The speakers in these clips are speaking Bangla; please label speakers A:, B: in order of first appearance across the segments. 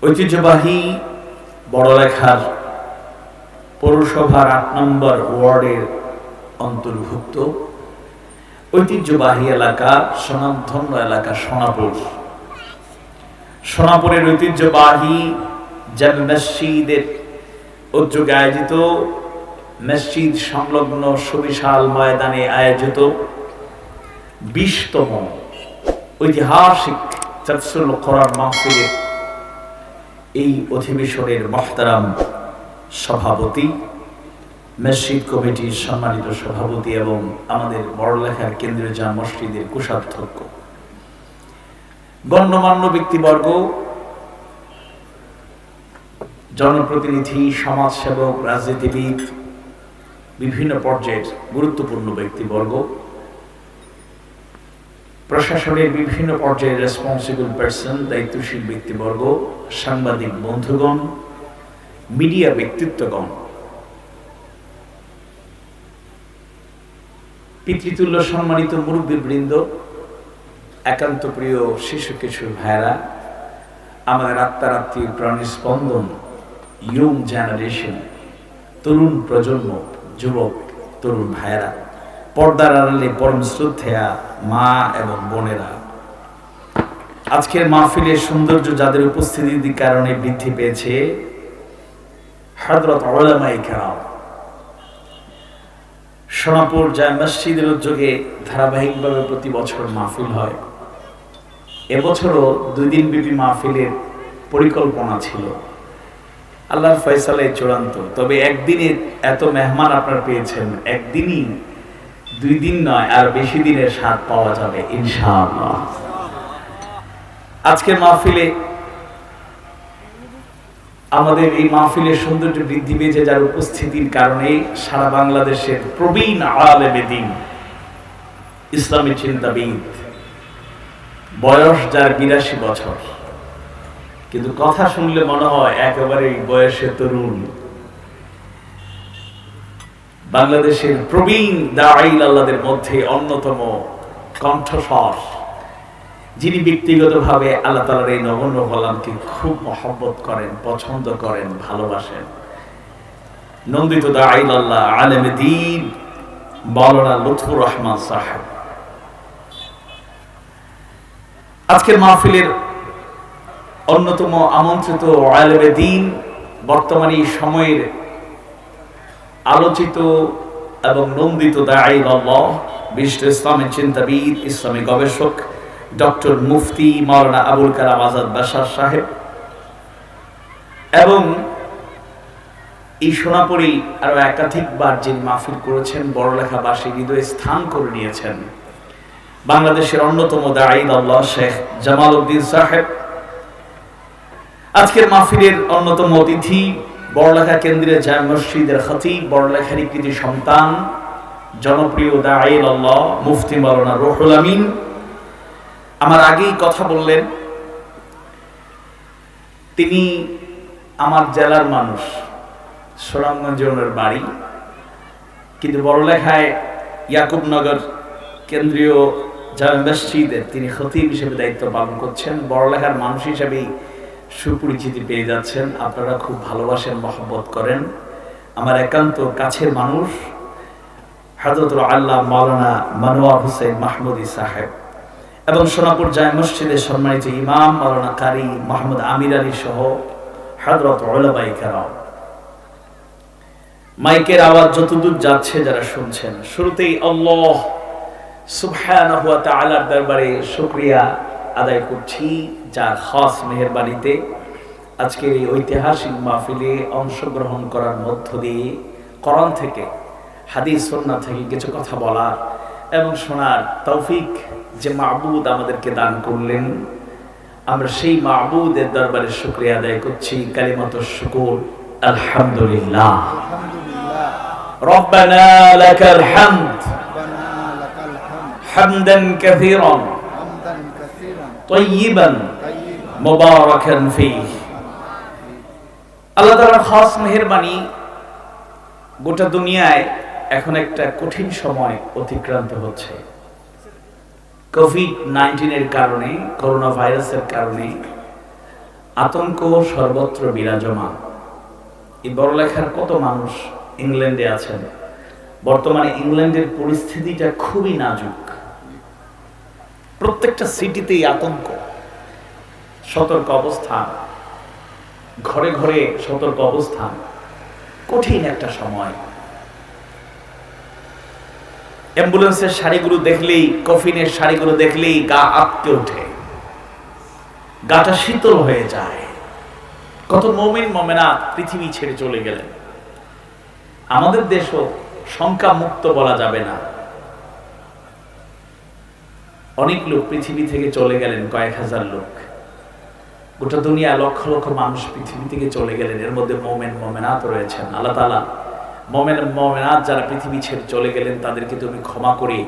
A: ঐতিহ্যবাহী বড়লেখার পৌরসভার ৮ নম্বর ওয়ার্ডের অন্তর্ভুক্ত ঐতিহ্যবাহী এলাকা, স্বনামধন্য এলাকা সোনাপুরের ঐতিহ্যবাহী জামে মসজিদের উদ্যোগে আয়োজিত মসজিদ সংলগ্ন সুবিশাল ময়দানে আয়োজিত ২০তম ঐতিহাসিক তাফসীরুল কোরআন মাহফিলের এই অধিবেশনের মুহতারাম সভাপতি, মসজিদ কমিটির সম্মানিত সভাপতি এবং আমাদের বড়লেখার কেন্দ্রীয় জামে মসজিদের কোষাধ্যক্ষ, গণ্যমান্য ব্যক্তিবর্গ, জনপ্রতিনিধি, সমাজসেবক, রাজনীতিবিদ, বিভিন্ন পর্যায়ের গুরুত্বপূর্ণ ব্যক্তিবর্গ, প্রশাসনের বিভিন্ন পর্যায়ের রেসপন্সিবল পারসন, দায়িত্বশীল ব্যক্তিবর্গ, সাংবাদিক বন্ধুগণ, মিডিয়া ব্যক্তিত্বগণ, পিতৃতুল্য সম্মানিত মুরব্বীবৃন্দ, একান্ত প্রিয় শিশু কিশোর ভাইরা, আমাদের আত্মার আত্মীয় প্রাণী স্পন্দন, ইয়ং জেনারেশন, তরুণ প্রজন্ম, যুবক তরুণ ভাইরা, পর্দার আড়ালে পরম শ্রদ্ধেয়া মা এবং বোনেরা, আজকের মাহফিলের সৌন্দর্য যাদের উপস্থিতির কারণে বৃদ্ধি পেয়েছে, হযরত উলামায়ে কেরাম, সোনাপুর জামে মসজিদের উদ্যোগে ধারাবাহিকভাবে প্রতি বছর মাহফিল হয়। এবছরও 2 দিন ব্যাপী মাহফিলের পরিকল্পনা ছিল, আল্লাহর ফয়সালায় চূড়ান্ত। তবে একদিনে এত মেহমান আপনারা পেয়েছেন, একদিনই 2 দিন নয়, আর বেশি দিনের স্বাদ পাওয়া যাবে ইনশাআল্লাহ। আজকের মাহফিলে আমাদের এই মাহফিলের সৌন্দর্য বৃদ্ধি পেয়েছে যার উপস্থিতির কারণে সারা বাংলাদেশের প্রবীণ আলেমে দ্বীন, ইসলামী চিন্তাবিদ, বয়স যার 82 বছর, কিন্তু কথা শুনলে মনে হয় একেবারে বয়সে তরুণ। বাংলাদেশের প্রবীণ দাঈল আল্লাহদের মধ্যে অন্যতম কণ্ঠস্বর, যিনি ব্যক্তিগতভাবে আল্লাহ তাআলার এই নগণ্য গোলামকে খুব মহব্বত করেন, পছন্দ করেন, ভালোবাসেন, নন্দিত দাঈল আল্লাহ আলেমে দ্বীন মাওলানা লুৎফুর রহমান সাহেব। আজকের মাহফিলের অন্যতম আমন্ত্রিত আলেমে দ্বীন, বর্তমানে সময়ের আলোচিত এবং নন্দিত দাঈল আল্লাহ, বিশিষ্ট ইসলামী চিন্তাবিদ, ইসলামী গবেষক ডক্টর মুফতি মাওলানা আবুল কালাম আজাদ বাশার সাহেব, এবং এই সোনাপুরে আরো একাধিকবার যিনি মাহফিল করেছেন, বড়লেখাবাসী হৃদয়ে স্থান করে নিয়েছেন, বাংলাদেশের অন্যতম দাঈল আল্লাহ শেখ জামাল উদ্দিন সাহেব। আজকের মাহফিলের অন্যতম অতিথি, বড়লেখা কেন্দ্রীয় জামে মসজিদের খতিব, বড়লেখারই কৃতি সন্তান, জনপ্রিয় দাঈল আল্লাহ মুফতি মাওলানা রুহুল আমিন আমার আগেই কথা বললেন। তিনি আমার জেলার মানুষ, সুনামগঞ্জে ওনার বাড়ি, কিন্তু বড়লেখায় ইয়াকুবনগর কেন্দ্রীয় জামে মসজিদের তিনি খতিব হিসেবে দায়িত্ব পালন করছেন। বড়লেখার মানুষ হিসেবেই সুপরিচিতি পেয়ে যাচ্ছেন, আপনারা খুব ভালোবাসেন, মহব্বত করেন। আমার একান্ত কাছের মানুষ হযরত আল্লাহ মাওলানা মনোয়ার হোসেন মাহমুদী সাহেব এবং সোনাপুর জামে মসজিদের সম্মানিত ইমাম মাওলানা কারি মোহাম্মদ আমির আলী সহ হযরত উলামায়ে কেরাম। মাইকের আওয়াজ যতদূর যাচ্ছে যারা শুনছেন, শুরুতেই আল্লাহ সুবহানাহু ওয়া তাআলার দরবারে শুকরিয়া আদায় করছি, যার খাস মেহেরবানিতে আজকের এই ঐতিহাসিক মাহফিলে অংশগ্রহণ করার মধ্য দিয়ে কোরআন থেকে, হাদিস সুন্নাহ থেকে কিছু কথা বলার এবং শোনার তৌফিক যে মাবুদ আমাদেরকে দান করলেন, আমরা সেই মাবুদের দরবারে শুকরিয়া আদায় করছি। কালিমাতুশ শুকর, আলহামদুলিল্লাহ। রব্বানা লাকাল হামদ হামদান কাসীরান তাইয়িবান মুবারাকান ফীহ। আল্লাহ তাআলার খাস মেহেরবানি, গোটা দুনিয়ায় এখন একটা কঠিন সময় অতিক্রান্ত হচ্ছে। কোভিড-19 এর কারণে, করোনা ভাইরাসের কারণে আতঙ্ক সর্বত্র বিরাজমান। এই বড়লেখার কত মানুষ ইংল্যান্ডে আছেন। বর্তমানে ইংল্যান্ডের পরিস্থিতিটা খুবই নাজুক। প্রত্যেকটা সিটিতেই আতঙ্ক, সতর্ক অবস্থান, ঘরে ঘরে সতর্ক অবস্থান। কঠিন একটা সময়। অ্যাম্বুলেন্সের শাড়িগুলো দেখলেই, কফিনের শাড়িগুলো দেখলেই গা আঁতকে ওঠে, গাটা শীতল হয়ে যায়। কত মুমিন মুমিনাত পৃথিবী ছেড়ে চলে গেলেন। আমাদের দেশও সংখ্যা মুক্ত বলা যাবে না, অনেক লোক পৃথিবী থেকে চলে গেলেন, কয়েক হাজার লোক। গোটা দুনিয়া লক্ষ লক্ষ মানুষ পৃথিবী থেকে চলে গেলেন। এর মধ্যে মুমিন মুমিনাত রয়েছেন। আল্লাহ তাআলা মুমিন মুমিনাত যারা পৃথিবী ছেড়ে চলে গেলেন তাদেরকে তুমি ক্ষমা করে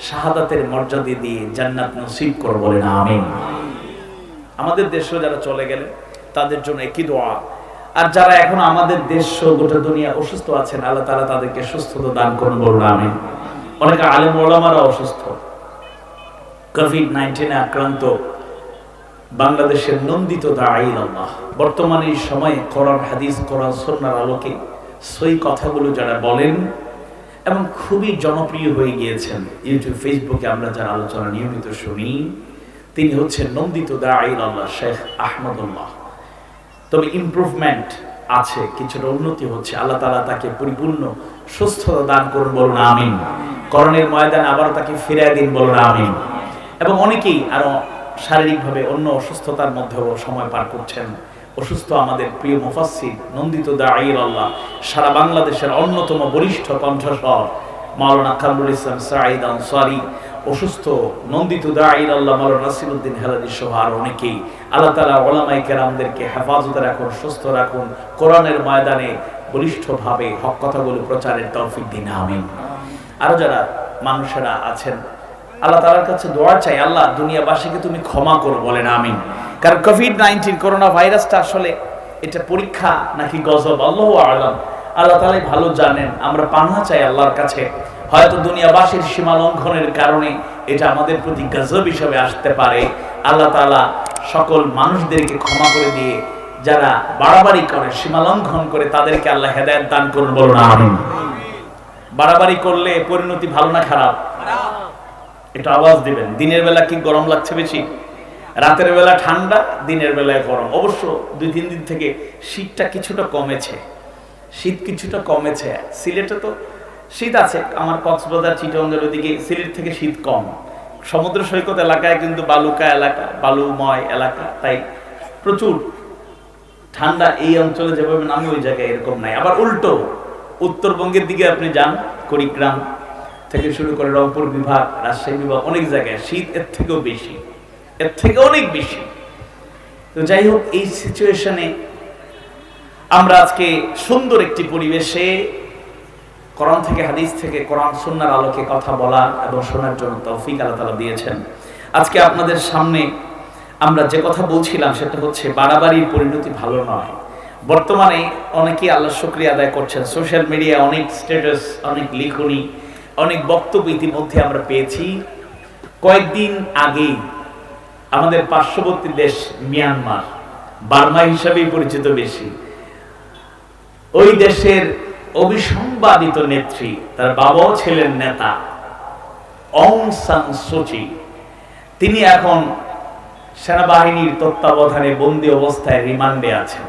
A: শাহাদাতের মর্যাদা দিয়ে জান্নাত নসিব করো, বলেন আমিন। আমাদের দেশও যারা চলে গেলেন তাদের জন্য একই দোয়া। আর যারা এখন আমাদের দেশ গোটা দুনিয়া অসুস্থ আছেন, আল্লাহ তাআলা তাদেরকে সুস্থতা দান করুন, বলুন আমিন। অনেক আলেম ওলামারা অসুস্থ, কোভিড-19 আক্রান্ত বাংলাদেশের নন্দিত দাঈ আল্লাহ। বর্তমানে এই সময়ে কোরআন হাদিস, কোরআন সুন্নাহর আলোকে সহি কথাগুলো যারা বলেন এবং খুবই জনপ্রিয় হয়ে গিয়েছেন, ইউটিউব ফেসবুকে আমরা যারা আলোচনা নিয়মিত শুনি, তিনি হচ্ছেন নন্দিত দাঈ আল্লাহ শেখ আহমদুল্লাহ। তবে ইমপ্রুভমেন্ট আছে, কিছুটা উন্নতি হচ্ছে। আল্লাহ তাআলা তাকে পরিপূর্ণ সুস্থতা দান করুন, বলুন আমিন। করণের ময়দানে আবার তাকে ফিরিয়ে দিন, বলুন আমিন। এবং অনেকেই আরো শারীরিকভাবে অন্য অসুস্থতার মধ্যেও সময় পার করছেন। অসুস্থ আমাদের প্রিয় মুফাসসির নন্দিত দাঈ আল্লাহ, সারা বাংলাদেশের অন্যতম বরিষ্ঠ কণ্ঠস্বর মাওলানা কামরুল ইসলাম সাঈদ আনসারী অসুস্থ। নন্দিত দাঈ আল্লাহ মাওলানা নাসিরউদ্দিন হেলালী সহ আর অনেকেই। আল্লাহ তাআলা উলামায়ে কেরামদেরকে হেফাজতে রাখুন, সুস্থ রাখুন, কোরআনের ময়দানে বলিষ্ঠভাবে হক কথাগুলো প্রচারের তৌফিক দিন, আমিন। আরো যারা মানুষেরা আছেন, আল্লাহ তাআলার কাছে দোয়া চাই, আল্লাহ দুনিয়াবাসীকে তুমি ক্ষমা করো, বলেন আমিন। কারণ কোভিড-19 করোনা ভাইরাসটা আসলে এটা পরীক্ষা নাকি গজব, আল্লাহু আ'লাম, আল্লাহ তাআলাই ভালো জানেন। আমরা পানাহ চাই আল্লাহর কাছে। হয়তো দুনিয়াবাসীর সীমা লঙ্ঘনের কারণে এটা আমাদের প্রতি গজব হিসেবে আসতে পারে। আল্লাহ তাআলা সকল মানুষদেরকে ক্ষমা করে দিয়ে যারা বাড়াবাড়ি করে, সীমা লঙ্ঘন করে, তাদেরকে আল্লাহ হেদায়েত দান করুন, বলুন আমিন। বাড়াবাড়ি করলে পরিণতি ভালো না খারাপ? একটু আওয়াজ দিবেন। দিনের বেলা কি গরম লাগছে বেশি? রাতের বেলা ঠান্ডা, দিনের বেলায় গরম। অবশ্য 2-3 দিন থেকে শীতটা কিছুটা কমেছে, শীত কিছুটা কমেছে। সিলেটে তো শীত আছে, আমার কক্সবাজার চিটাগংয়ের ওদিকে সিলেট থেকে শীত কম। সমুদ্র সৈকত এলাকায় কিন্তু বালুকা এলাকা, বালুময় এলাকা, তাই প্রচুর ঠান্ডা। এই অঞ্চলে যেভাবে নামে ওই জায়গায় এরকম নাই। আবার উল্টো উত্তরবঙ্গের দিকে আপনি যান, কুড়িগ্রাম থেকে শুরু করে রংপুর বিভাগ, রাজশাহী বিভাগ, অনেক জায়গায় শীত এর থেকেও বেশি, এর থেকে অনেক বেশি। তো যাই হোক, এই সিচুয়েশনে আমরা আজকে সুন্দর একটি পরিবেশে কোরআন থেকে, হাদিস থেকে, কোরআন সুন্নাহর আলোকে কথা বলা এবং শোনার জন্য তৌফিক আল্লাহ তাআলা দিয়েছেন। আজকে আপনাদের সামনে আমরা যে কথা বলছিলাম সেটা হচ্ছে বাড়াবাড়ির পরিণতি ভালো নয়। বর্তমানে অনেকেই আল্লাহর শুকরিয়া আদায় করছেন। সোশ্যাল মিডিয়ায় অনেক স্ট্যাটাস, অনেক লিখনি, অনেক বক্তব্য ইতিমধ্যে আমরা পেয়েছি। কয়েকদিন আগেই আমাদের পার্শ্ববর্তী দেশ মিয়ানমার, বার্মা হিসাবেই পরিচিত বেশি, ওই দেশের অবিসংবাদিত নেত্রী, তার বাবাও ছিলেন নেতা, অং সান সুচি, তিনি এখন সেনাবাহিনীর তত্ত্বাবধানে বন্দী অবস্থায় রিমান্ডে আছেন।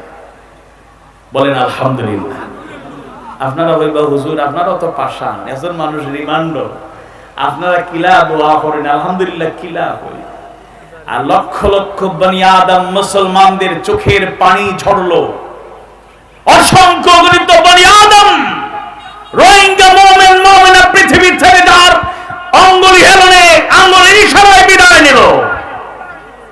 A: বলেন আলহামদুলিল্লাহ। আপনারা বলবেন হুজুর আপনারাও তো পাশান, একজন মানুষ রিমান্ড, আপনারা কিলা দোয়া করেন, আলহামদুলিল্লাহ কিলা হই। আর লক্ষ লক্ষ বনি আদম মুসলমানদের চোখের পানি ঝরলো। অসংখ্য গণিত বনি আদম রোহিঙ্গা মুমিন মুমিনা পৃথিবী থেকে তার অঙ্গুলি হেলনে, আঙ্গুলের ইশারায় বিদায় নিল।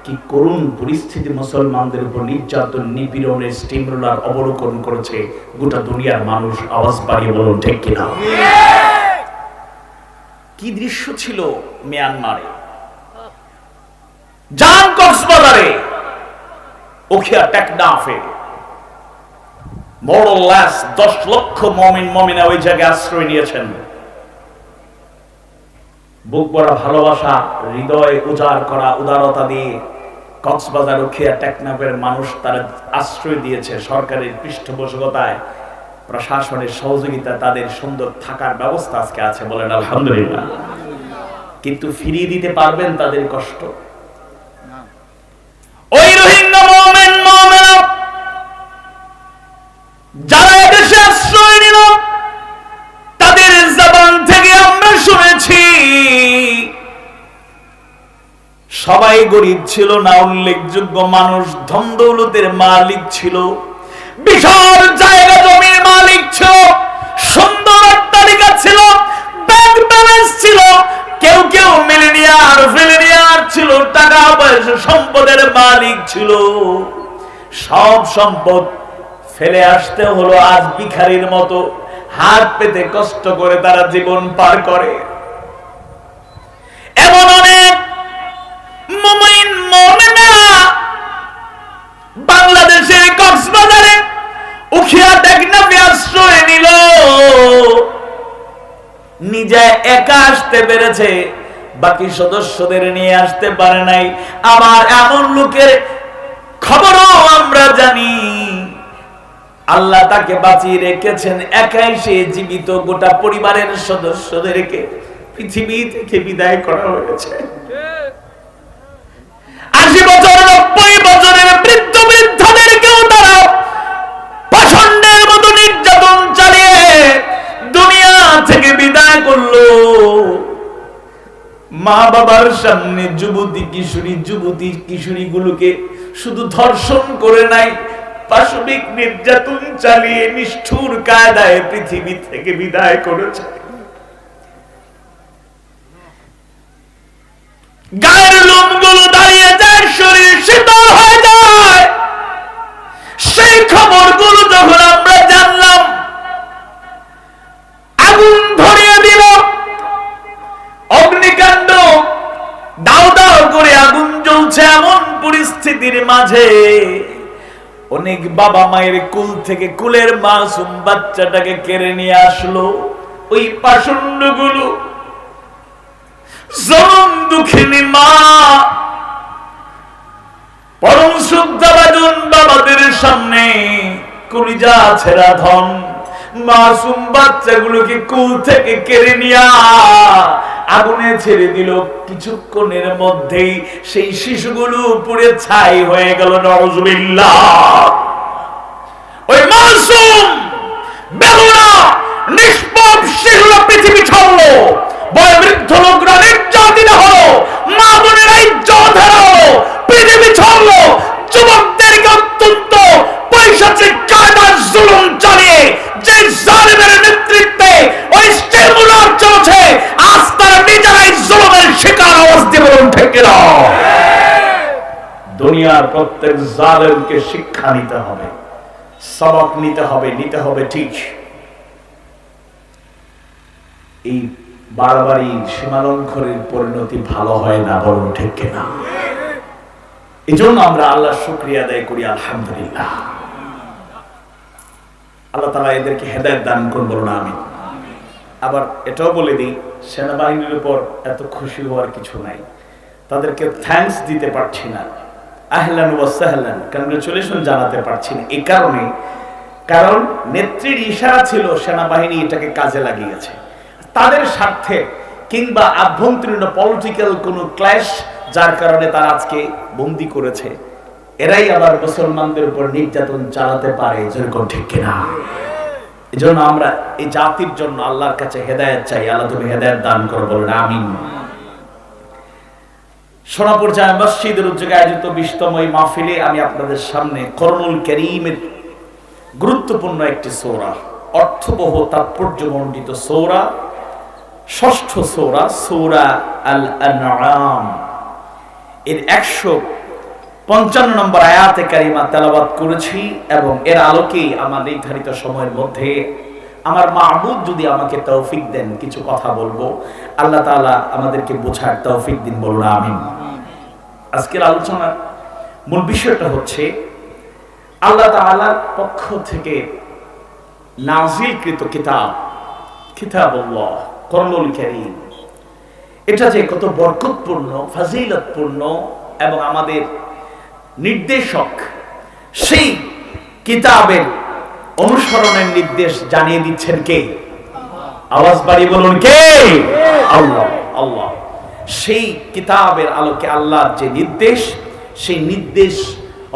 A: কি করুণ পরিস্থিতি! মুসলমানদের উপর নির্যাতন, নিপীড়নের স্টিম রোলার অবলোকন করেছে গোটা দুনিয়ার মানুষ। আওয়াজ বাড়িয়ে বলুন ঠিক কিনা? কি দৃশ্য ছিল মিয়ানমারে, যান কক্সবাজারে, উখিয়া টেকনাফে, মোর লেস 10 লক্ষ মুমিন মুমিনা ওই জায়গায় আশ্রয় নিয়েছেন। বুক ভরা ভালোবাসা, হৃদয় উজাড় করা উদারতা দিয়ে কক্সবাজার উখিয়া টেকনাফের মানুষ তারা আশ্রয় দিয়েছে সরকারের পৃষ্ঠপোষকতায়, প্রশাসনের সহযোগিতা, তাদের সুন্দর থাকার ব্যবস্থা আজকে আছে, বলেন আলহামদুলিল্লাহ। কিন্তু ফিরিয়ে দিতে পারবেন তাদের কষ্ট? ওই রোহিঙ্গা মুমিন মুমিনা যারা এদেশে আশ্রয় নিল, তাদের জবান থেকে আমরা শুনেছি সবাই গরিব ছিল না, উল্লেখযোগ্য মানুষ, ধন দৌলতের মালিক ছিল, বিশাল জায়গা জমির মালিক ছিল, সুন্দর অট্টালিকা ছিল, ব্যাংক ব্যালেন্স ছিল, কেউ কেউ মিলিনিয়ার ছিল, টাকা পয়সা সম্পদের মালিক ছিল। সব সম্পদ ফেলে আসতে হলো আজ ভিখারির মতো হাত পেতে কষ্ট করে তারা জীবন পার করে। এমন অনেক মুমিন মুমিনা বাংলাদেশের কক্সবাজারে উখিয়া টেকনাফে আশ্রয় নিল, নিজে একা আসতে পেরেছে, বাকি সদস্যদের নিয়ে আসতে পারে নাই। আবার এমন লোকের খবরও আমরা জানি আল্লাহ তাকে বাঁচিয়ে রেখেছেন, একাই সে জীবিত, গোটা পরিবারের সদস্যদেরকে পৃথিবী থেকে বিদায় করা হয়েছে। 80 বছর 90 বছরের বৃদ্ধ বৃদ্ধাদেরকেও তারা পাষণ্ডের মতো নির্যাতন চালিয়ে দুনিয়া থেকে বিদায় করলো। মা বাবার সামনে যুবতী কিশোরী গুলোকে শুধু ধর্ষণ করে নাই, পাশবিক নির্যাতন চালিয়ে নিষ্ঠুর কায়দায় পৃথিবী থেকে বিদায় করেছে। গায়ের লোমগুলো দাঁড়িয়ে যায়, শরীর শীতল হয়ে যায়। সেই খবরগুলো যখন আমরা জানলাম, আগুন ধরিয়ে দিল, অগ্নিকাণ্ড, দাও দাও করে আগুন জ্বলছে, এমন পরিস্থিতির মাঝে অনেক বাবা মায়ের কুল থেকে কুলের মাসুম বাচ্চাটাকে কেড়ে নিয়ে আসলো ওই পাষণ্ডগুলো। জনম দুঃখিনী মা, পরম শ্রদ্ধাভাজন বাবাদের সামনে কলিজা ছেঁড়া ধন মাসুম বাচ্চাগুলোকে কুল থেকে কেড়ে নিয়ে আগুনে ছেড়ে দিল। কিছুক্ষণের মধ্যেই সেই শিশুগুলো পুড়ে ছাই হয়ে গেল। নাউজুবিল্লাহ। ওই মাসুম বেগুনা নিষ্পাপ শিশুরা পৃথিবী ছাড়লো, বয়োবৃদ্ধ লোকরা নির্যাতিত হলো, মা বোনেরা ইজ্জত হারালো, পৃথিবী ছাড়লো, যুবকদেরকে অত্যন্ত পৈশাচিক কায়দার জুলুম চালিয়ে যে জালিমের নেতৃত্বে ওই স্টিমুলার চলছে, আজ তারা নিজেরাই জুলুমের শিকার অবস্থা। বলুন ঠিক কিনা? দুনিয়ার প্রত্যেক জালেমকে শিক্ষা নিতে হবে, সবক নিতে হবে ঠিক। এই বাড়াবাড়ি সীমালঙ্ঘনের পরিণতি ভালো হয় না, বলুন ঠিক কিনা? এই জন্য আমরা আল্লাহর শুকরিয়া আদায় করি, আলহামদুলিল্লাহ। আল্লাহ তাআলা এদেরকে হেদায়েত দান করুন, বলুন আমিন। আবার এটাও বলে দিই, সেনাবাহিনীর উপর এত খুশি হওয়ার কিছু নাই, তাদেরকে থ্যাঙ্কস দিতে পারছি না, আহলান ওয়া সাহলান, কংগ্রেচুলেশন জানাতে পারছি না। এই কারণ নেত্রীর ইশারা ছিল সেনাবাহিনী এটাকে কাজে লাগিয়েছে তাদের স্বার্থে, কিংবা আভ্যন্তরীণ পলিটিক্যাল কোনো ক্ল্যাশ, যার কারণে তারা আজকে বন্দী করেছে। এরাই আবার মুসলমানদের উপর নির্যাতন চালাতে পারে, যেরকম ঠিক কিনা? এই জন্য আমরা এই জাতির জন্য আল্লাহর কাছে হেদায়েত চাই। আল্লাহ তুমি হেদায়েত দান করো, বলেন আমিন। সোনাপুর জামে মসজিদের উদ্যোগে আয়োজিত 20তম এই মাহফিলে আমি আপনাদের সামনে কোরআনুল কারীমের গুরুত্বপূর্ণ একটি সূরা, অর্থবহ তাৎপর্যমণ্ডিত সূরা, ষষ্ঠ সূরা, সূরা আল আনআম এর 155 নম্বর আয়াতে কারিমা তেলাওয়াত করেছি। এবং এর আলোকেই আমার নির্ধারিত সময়ের মধ্যে আমার মাহবুব যদি আমাকে তৌফিক দেন কিছু কথা বলবো। আল্লাহ তাআলা আমাদেরকে বোঝার তৌফিক দিন, বলুন আমিন। আজকের আলোচনার মূল বিষয়টা হচ্ছে আল্লাহ তাআলার পক্ষ থেকে নাযিলকৃত কিতাবুল্লাহ, কোরআনুল কারীম। এটা যে কত বরকতপূর্ণ, ফাজিলতপূর্ণ এবং আমাদের নির্দেশক, সেই কিতাবের অনুসরণের নির্দেশ জানিয়ে দিচ্ছেন কে? আওয়াজ বাড়িয়ে বলুন কে? আল্লাহ। আল্লাহ সেই কিতাবের আলোকে আল্লাহর যে নির্দেশ, সেই নির্দেশ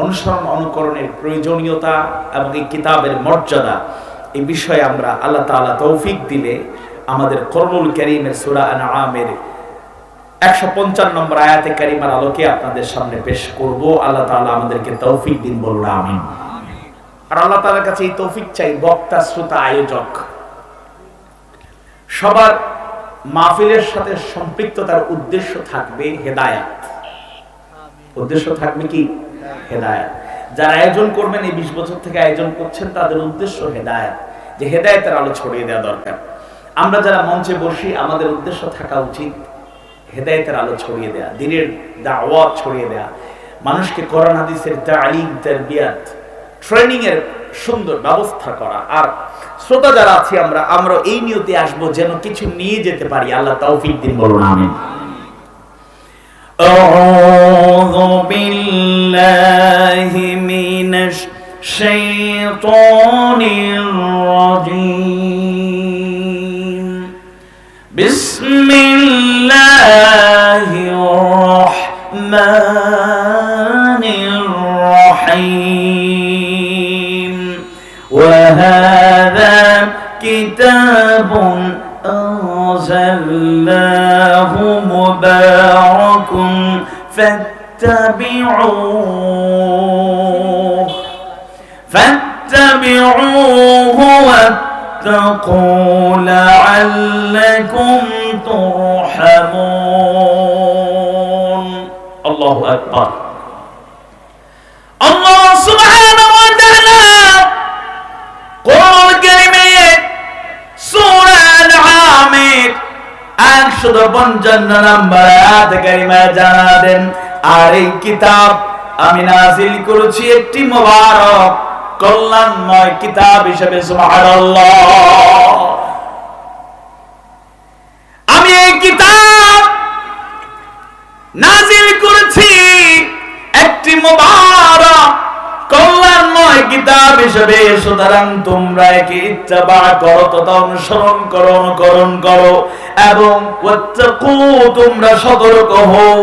A: অনুসরণ অনুকরণের প্রয়োজনীয়তা এবং এই কিতাবের মর্যাদা, এই বিষয়ে আমরা আল্লাহ তাআলা তৌফিক দিলে আমাদের কোরআনুল কারীমের সূরা আনআমের 155 নম্বর আয়াতে কারিমার আলোকে আপনাদের সামনে পেশ করব। আল্লাহ তাআলা আমাদেরকে তৌফিক দিন, বলুন আমিন। আর আল্লাহ তাআলার কাছে এই তৌফিক চাই। বক্তা, শ্রোতা, আয়োজক সবার মাহফিলের সাথে সম্পৃক্ততার উদ্দেশ্য থাকবে হেদায়েত। উদ্দেশ্য থাকবে কি? হেদায়েত। যারা আয়োজন করবেন, এই 20 বছর থেকে আয়োজন করছেন, তাদের উদ্দেশ্য হেদায়েত, যে হেদায়েতের আলো ছড়িয়ে দেওয়া দরকার। আমরা যারা মঞ্চে বসি, আমাদের উদ্দেশ্য থাকা উচিত হেদায়েতের আলো ছড়িয়ে দেয়া, দ্বীনের দাওয়াত ছড়িয়ে দেয়া, মানুষকে কোরআন হাদিসের তালিম, তারবিয়াত, ট্রেনিং এর সুন্দর ব্যবস্থা করা। আর শ্রোতা যারা আছি, আমরা এই নিয়তে আসবো যেন কিছু নিয়ে যেতে পারি। আল্লাহ তৌফিক দিন, বলুন আমিন। আউযু বিল্লাহি মিনাশ শাইতানির রাজীম। বিসমিল্লাহির রাহমানির রাহিম। وهذا كتاب أنزلناه مبارك فاتبعوه واتقوا لعلكم ترحمون. الله أكبر. الله سبحانه وتعالى কোরআনুল কারীমের সূরা আনআমের 155 নম্বর আয়াত কারিমা জানালেন, আর এই কিতাব আমি নাযিল করেছি একটি মোবারক কল্যাণময় কিতাব হিসেবে। সুবহানাল্লাহ। আমি এই কিতাব নাযিল করেছি একটি মোবারক কল্যাণময় কিতাব হিসেবে। সুতরাং তোমরা একে ইত্তেবা করো, তথা অনুসরণ করো, অনুকরণ করো, এবং ওয়াত্তাকু, তোমরা সতর্ক হও,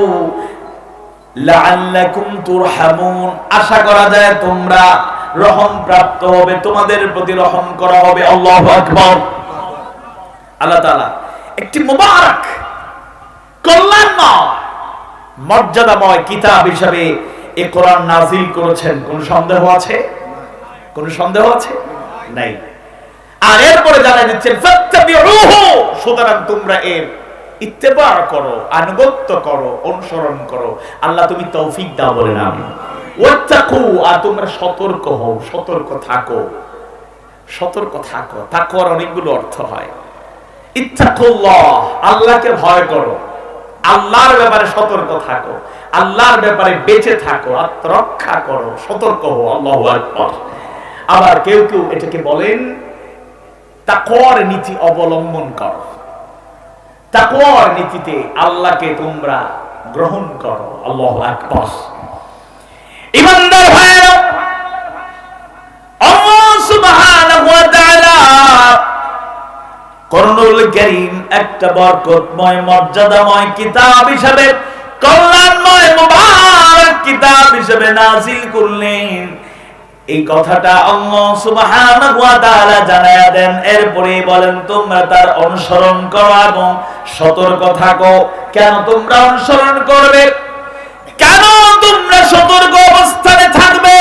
A: লাআল্লাকুম তুরহামুন, আশা করা যায় তোমরা রহম প্রাপ্ত হবে, তোমাদের প্রতি রহম করা হবে। আল্লাহু আকবার। আল্লাহ তাআলা একটি মুবারক কল্যাণময় মর্যাদাময় কিতাব হিসেবে এই কোরআন নাযিল করেছেন। কোন সন্দেহ আছে? কোন সন্দেহ আছে? নাই। আর এরপরে জানাই দিচ্ছেন ফাত্তাবিউহু, সুতরাং তোমরা এর ইত্তেবা করো, আনুগত্য করো, অনুসরণ করো। আল্লাহ তুমি তৌফিক দাও, বলেন আমিন। ওয়াত্তাকু, আর তোমরা সতর্ক হও, সতর্ক থাকো, সতর্ক থাকো। তাকওয়ার অনেকগুলো অর্থ হয়। ইত্তাকুল্লাহ, আল্লাহকে ভয় করো, আল্লাহর ব্যাপারে সতর্ক থাকো, আল্লাহর ব্যাপারে বেঁচে থাকো, আত্মরক্ষা করো, সতর্ক হও। আল্লাহু আকবার। আবার কেউ কেউ এটাকে বলেন তাকওয়ার নীতি অবলম্বন করো, তাকওয়ার নীতিতে আল্লাহকে তোমরা গ্রহণ করো। আল্লাহু আকবার। ইমানদার ভাইরা, আল্লাহ সুবহানাহু ওয়া তাআলা কোরআনুল কারীম একটা বরকতময় মর্যাদাময় কিতাব হিসেবে, কল্যাণময় মুবারক কিতাব হিসেবে নাযিল করলেন। এই কথাটা আল্লাহ সুবহানাহু ওয়া তাআলা জানায়া দেন। এরপরে বলেন তোমরা তার অনুসরণ করো এবং সতর্ক থাকো। কেন তোমরা অনুসরণ করবে? কেন তোমরা সতর্ক অবস্থানে থাকবে?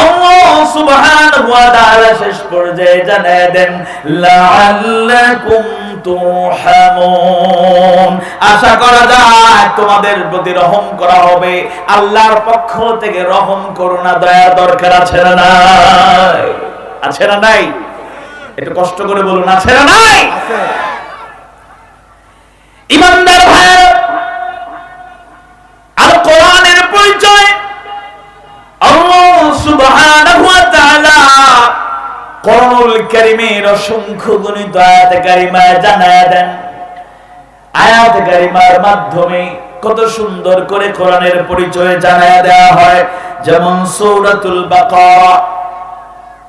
A: আল্লাহ সুবহানাহু ওয়া তাআলা শেষ পর্যায়ে জানায়া দেন লাআল্লাকুম তুরহামুন, আশা করা যায় তোমাদের প্রতি রহম করা হবে। আল্লাহর পক্ষ থেকে রহম করুণা দয়ার দরকার আছে না নাই? আছে না নাই? একটু কষ্ট করে বলুন, আছে না নাই? আছে। ইমানদার ভাই, আর কোরআনের পরিচয় আল্লাহ সুবহানাহু ওয়া তাআলা কোরআনুল কারীমের অসংখ্য গণিত আয়াত কারিমা জানায়া দেন। আয়াত কারিমার মাধ্যমে কত সুন্দর করে কোরআনের পরিচয় জানায়া দেওয়া হয়। যেমন সূরাতুল বাকারা,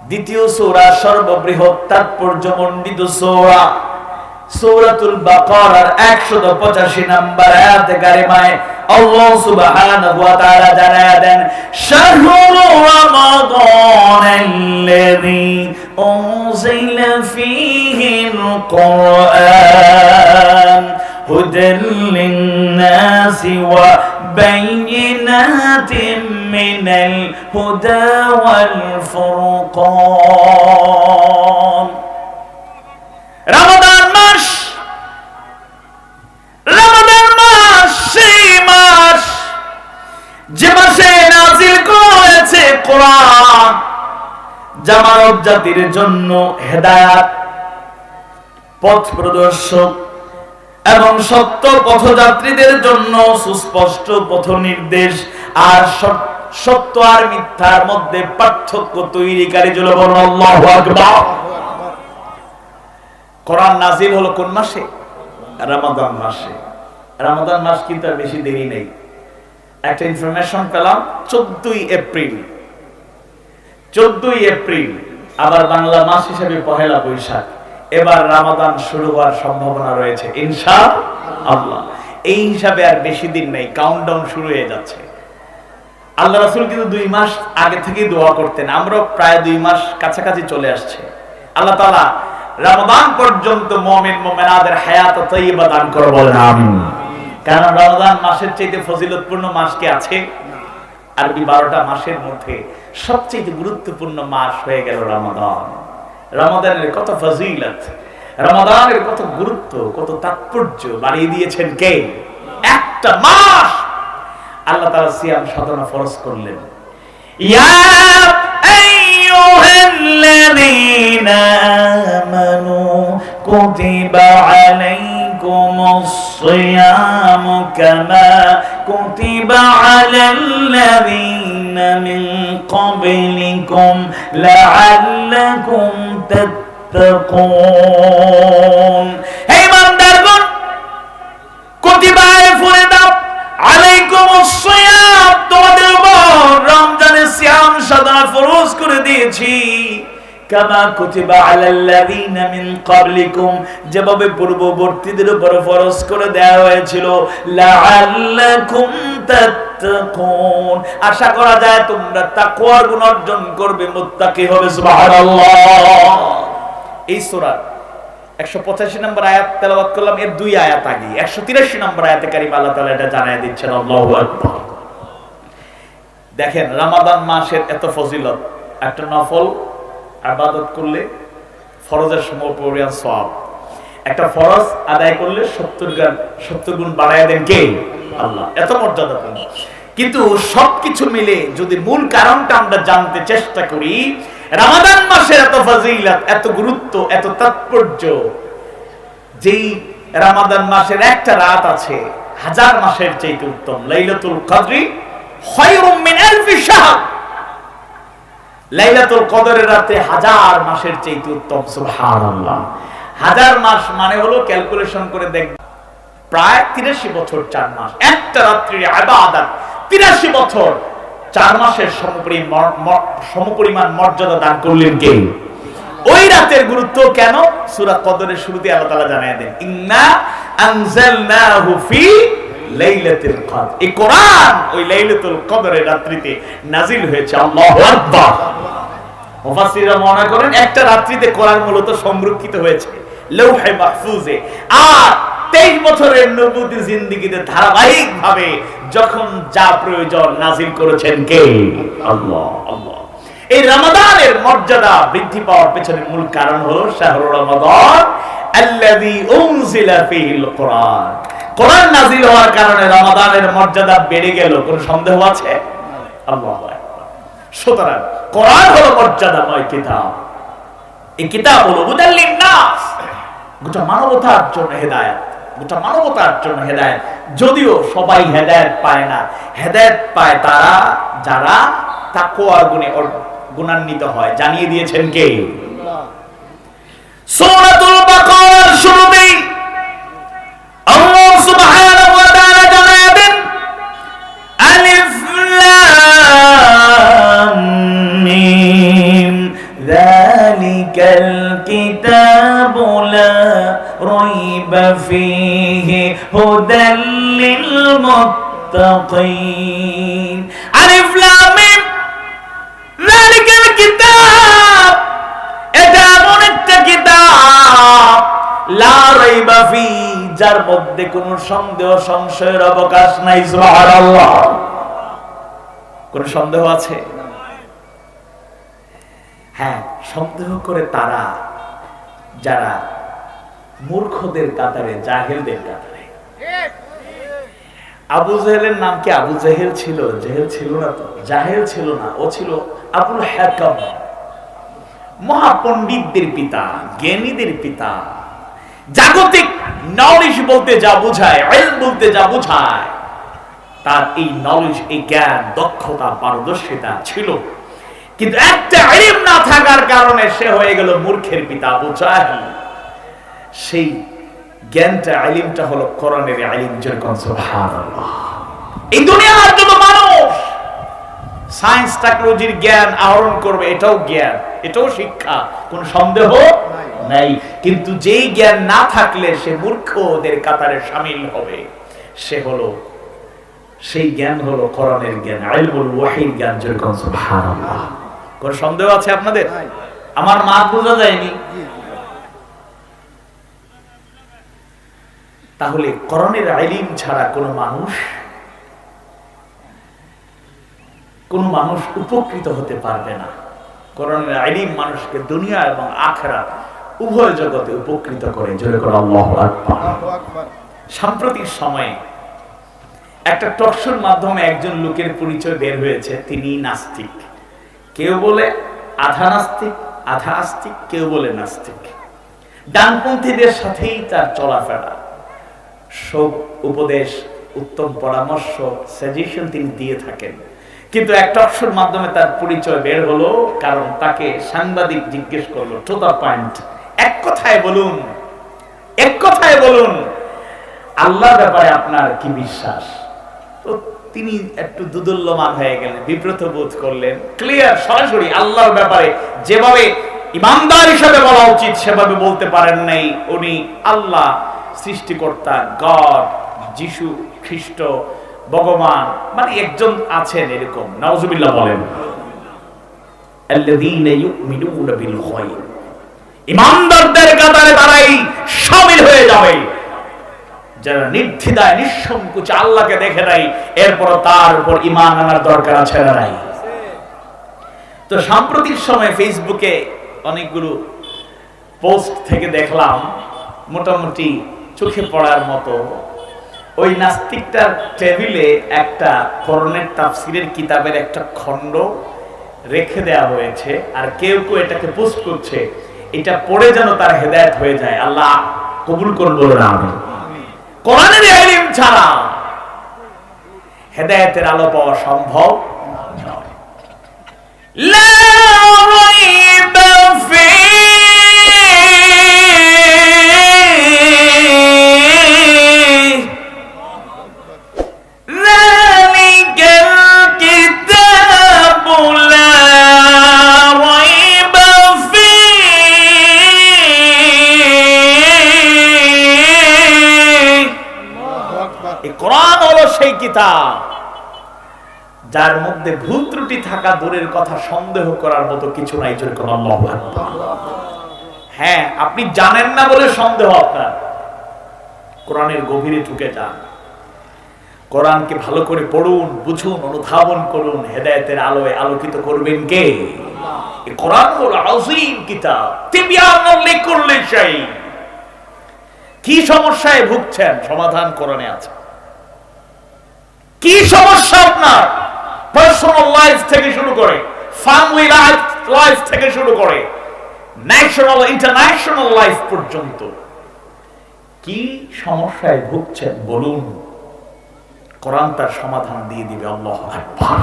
A: দ্বিতীয় সূরা, সর্ববৃহৎ তাৎপর্যমণ্ডিত সূরা। সূরাতুল বাকারার 185 নম্বর আয়াতে কারিমায় আল্লাহ সুবহানাহু ওয়া তাআলা জানায়া দেন, শাহরু রমাদানাল্লাযী উনজিলা ফীহিল কুরআন হুদাল লিন-নাসি ওয়া বাইয়িনাতিন মিনাল হুদা ওয়াল ফুরকান। রমাদান মাস, রমাদান মাস সেই মাস যে মাসে নাযিল করেছে কোরআন, যা মানব জাতির জন্য হেদায়েত, পথ প্রদর্শক এবং সত্য পথযাত্রীদের জন্য সুস্পষ্ট পথ নির্দেশ আর সত্য আর মিথ্যার মধ্যে পার্থক্য তৈরিকারী। জোরে বলুন আল্লাহু আকবার। কোরআন নাজিল হলো কোন মাসে? রমাদান মাসে। রমাদান মাস কিন্তু আর বেশি দেরি নেই। একটা ইনফরমেশন পেলাম 14 এপ্রিল, 14 এপ্রিল আবার বাংলা মাস হিসেবে পহেলা বৈশাখ। এবার রমাদান শুরু হওয়ার সম্ভাবনা রয়েছে ইনশাআল্লাহ। এই হিসাবে আর বেশি দিন নেই, কাউন্টডাউন শুরু হয়ে যাচ্ছে। আল্লাহ রাসূল কিন্তু 2 মাস আগে থেকেই দোয়া করতেন, আমরা প্রায় 2 মাস কাছাকাছি চলে আসছে। আল্লাহ তাআলা রমাদান পর্যন্ত মুমিন মুমিনাদের হায়াত তাইয়্যিবা দান করে বলেন আমিন। কারণ রমাদান মাসের চাইতে ফজিলতপূর্ণ মাস কি আছে? আরবি 12টা মাসের মধ্যে সবচেয়ে গুরুত্বপূর্ণ মাস হয়ে গেল রমাদান। রমাদানের কত ফজিলত, রমাদানের কত গুরুত্ব, কত তাৎপর্য বাড়িয়ে দিয়েছেন কে? একটা মাস আল্লাহ তাআলা সিয়াম সাধনা ফরজ করলেন। ইয়া আইয়ুহাল্লাযীনা আমানু কুতিবা আলাইকুমুস সিয়ামু কামা কুতিবা আলাল্লাযীনা মিন ক্বাবলিকুম লাআল্লাকুম তাত্তাকুন। হে ইমানদারগণ, কুতিবা আলাইকুমুস সিয়াম, তোমাদের উপর রমজানের সিয়াম সাধনা ফরজ করে দিয়েছি। কামা কুতিবা আলাল্লাযীনা মিন ক্বাবলিকুম, যেভাবে পূর্ববর্তীদের উপর ফরজ করে দেওয়া হয়েছিল। লাআল্লাকুম তাত্তাকুন, আশা করা যায় তোমরা তাকওয়ার গুণ অর্জন করবে, মুত্তাকি হবে। সুবহানাল্লাহ। এই সূরা 185 নম্বর আয়াত তেলাওয়াত করলাম, এর 2 আয়াত আগে 183 নম্বর আয়াতে কারিমা আল্লাহ তাআলা এটা জানায় দিচ্ছেন। আল্লাহু আকবার। দেখেন রমাদান মাসের এত ফজিলত, একটা নফল ইবাদত করলে ফরজের সমপরিমাণ সওয়াব, একটা ফরজ আদায় করলে 70 গুণ বাড়ায় দেন কে? আল্লাহ। এত মর্যাদাপূর্ণ। কিন্তু সবকিছু মিলে যদি মূল কারণটা আমরা জানতে চেষ্টা করি, রমাদান মাসের এত ফজিলত, এত গুরুত্ব, এত তাৎপর্য, যেই রমাদান মাসের একটা রাত আছে 1000 মাসের চাইতে উত্তম। লাইলাতুল কদরি খায়রুম মিন আলফি শাহর। লাইলাতুল কদরের রাতে 1000 মাসের চাইতে উত্তম। সুবহানাল্লাহ। 1000 মাস মানে হলো, ক্যালকুলেশন করে দেখ, প্রায় 83 বছর 4 মাস। একটা রাত্রির ইবাদত 83 বছর 4 মাসের সমপরিমাণ মর্যাদা দান করলেন কে? ওই রাতের গুরুত্ব কেন? সূরা কদরের শুরুতে আল্লাহ তাআলা জানায় দেন, ইন্না আনজালনাহু ফি লাইলাতুল কদর। এই কোরআন ওই লাইলাতুল কদরের রাত্রিতে নাজিল হয়েছে। আল্লাহু আকবার। মুফাসসিররা মনে করেন একটা রাত্রিতে কোরআন মূলত সংরক্ষিত হয়েছে লৌহে মাহফুজে। আর 23 বছরের নবুয়তি জিন্দেগিতে ধারাবাহিকভাবে যখন যা প্রয়োজন নাজিল করেছেন কে? আল্লাহ। আল্লাহ। এই রমাদানের মর্যাদা বৃদ্ধি পাওয়ার পেছনে মূল কারণ হলো শাহরু রমাদান আল্লাযী উনজিলা ফীহিল কুরআন। কোরআন নাজিল হওয়ার কারণে রমাদানের মর্যাদা বেড়ে গেল, কোনো সন্দেহ আছে? আল্লাহু আকবার। সুতরাং কোরআন হলো মর্যাদাময় কিতাব। এই কিতাব হলো হুদাল লিন-নাস, গোটা মানবতার জন্য হেদায়েত, গোটা মানবতার জন্য হেদায়েত। যদিও সবাই হেদায়েত পায় না, হেদায়েত পায় তারা যারা তাকওয়ার গুণে গুণান্বিত হয়। জানিয়ে দিয়েছেন কে? সূরাতুল বাকারার শুরুতেই আল্লাহ সুবহানাহু ওয়া তাআলা জানায় দেন, যালিকাল কিতাবু লা রাইবা ফীহি হুদাল লিল মুত্তাকিন। আলিফ লাম মিম। যালিকাল কিতাব, এটা এমন একটা কিতাব, লা রাইবা ফীহি, যার মধ্যে কোনো সন্দেহ সংশয়ের অবকাশ নাই। সুবহানাল্লাহ। কোন সন্দেহ আছে? হ্যাঁ, সন্দেহ করে তারা যারা মূর্খদের কাতারে, জাহেলদের কাতারে। আবু জেহেলের নাম কি আবু জেহেল ছিল? জেহেল ছিল না তো, জাহেল ছিল না, ও ছিল আবুল হাকাম, মহাপণ্ডিতদের পিতা, জ্ঞানীদের পিতা। জাগতিক নলেজ বলতে যা বোঝায়, ইলম বলতে যা বোঝায়, তার এই নলেজ, এই জ্ঞান, দক্ষতা, পারদর্শিতা ছিল। কিন্তু একটা ইলম না থাকার কারণে সে হয়ে গেল মূর্খের পিতা, আবু জাহেল। সেই জ্ঞানটা, ইলমটা হলো কোরআনের ইলম। যেরকম সুবহানাল্লাহ। এই দুনিয়ার যত মানুষ সায়েন্স টেকনোলজির জ্ঞান আহরণ করবে, এটাও জ্ঞান, এটাও শিক্ষা, কোন সন্দেহ নাই। কিন্তু যেই জ্ঞান না থাকলে সে মূর্খদের কাতারে শামিল হবে, সে হলো, সেই জ্ঞান হলো কোরআনের জ্ঞান, ইলমুল ওয়াহির জ্ঞান। যেরকম সুবহানাল্লাহ। কোন সন্দেহ আছে আপনাদের? আমার মাত বোঝা যায়নি? তাহলে কোরআনের ইলম ছাড়া কোন মানুষ উপকৃত হতে পারবে না। কোরআনের ইলম মানুষকে দুনিয়া এবং আখিরাত উভয় জগতে উপকৃত করে। জোরে করে আল্লাহু আকবার। সাম্প্রতিক সময়ে একটা টকশোর মাধ্যমে একজন লোকের পরিচয় বের হয়েছে, তিনি নাস্তিক। কেউ বলে আধা নাস্তিক, আধা আস্তিক, কেউ বলে নাস্তিক। ডানপন্থীদের সাথেই তার চলাফেরা, সব উপদেশ, উত্তম পরামর্শ, সাজেশন তিনি দিয়ে থাকেন। কিন্তু এক টকশোর মাধ্যমে তার পরিচয় বের হলো, কারণ তাকে সাংবাদিক জিজ্ঞেস করলো, টু দ্য পয়েন্ট, এক কথায় বলুন আল্লাহর ব্যাপারে আপনার কি বিশ্বাস? তো তিনি একটু দুদুল্যমান হয়ে গেলেন, বিব্রত বোধ করলেন। ক্লিয়ার, সরাসরি আল্লাহর ব্যাপারে যেভাবে ইমানদার হিসেবে বলা উচিত সেভাবে বলতে পারেন নাই। উনি আল্লাহ, সৃষ্টিকর্তা, গড, যিশু খ্রিস্ট, ভগবান, মানে একজন আছেন এরকম। নাউজুবিল্লাহ বলেন। আল্লাযীনা ইউমিনুনা বিল গায়ব, ইমানদারদের কাতারে তারাই শামিল হয়ে যাবে যারা নির্দ্বিধায়, নিঃসংকোচে আল্লাহকে দেখে নাই, এরপর তার উপর ঈমান আনার দরকার আছে না নাই? তো সাম্প্রতিক সময়ে ফেসবুকে অনেকগুলো পোস্ট থেকে দেখলাম, মোটামুটি চোখে পড়ার মতো। ওই নাস্তিকটার টেবিলে একটা কোরআনের তাফসীরের কিতাবের একটা খণ্ড রেখে দেওয়া হয়েছে, আর কেউ কেউ এটাকে পোস্ট করছে, এটা পড়ে যেন তার হেদায়েত হয়ে যায়। আল্লাহ কবুল করুন, বলুন আমিন। কোরআনের ইলম ছাড়া হেদায়েতের আলো পাওয়া সম্ভব নয়। লা রাইবা সেই কিতাব যার মধ্যে ভুল ত্রুটি থাকা দূরের কথা, সন্দেহ করার মতো কিছু নাই। যেরকম আল্লাহু আকবার। হ্যাঁ, আপনি জানেন না বলে সন্দেহ আপনার। কোরআনের গভীরে ঢুকে যান, কোরআনকে ভালো করে পড়ুন, বুঝুন, অনুধাবন করুন। হেদায়েতের আলোয় আলোকিত করবেন কে? এই কোরআন হলো আযীম কিতাব, তিবয়ানুল লিকুল্লি শাই। কি সমস্যায় ভুগছেন, সমাধান কোরআনে আছে। কি সমস্যা আপনার, পার্সোনাল লাইফ থেকে শুরু করে, ফ্যামিলি লাইফ থেকে শুরু করে, ন্যাশনাল ইন্টারন্যাশনাল লাইফ পর্যন্ত, কি সমস্যায় ভুগছেন বলুন, কোরআন তার সমাধান দিয়ে দিবে। আল্লাহু আকবার।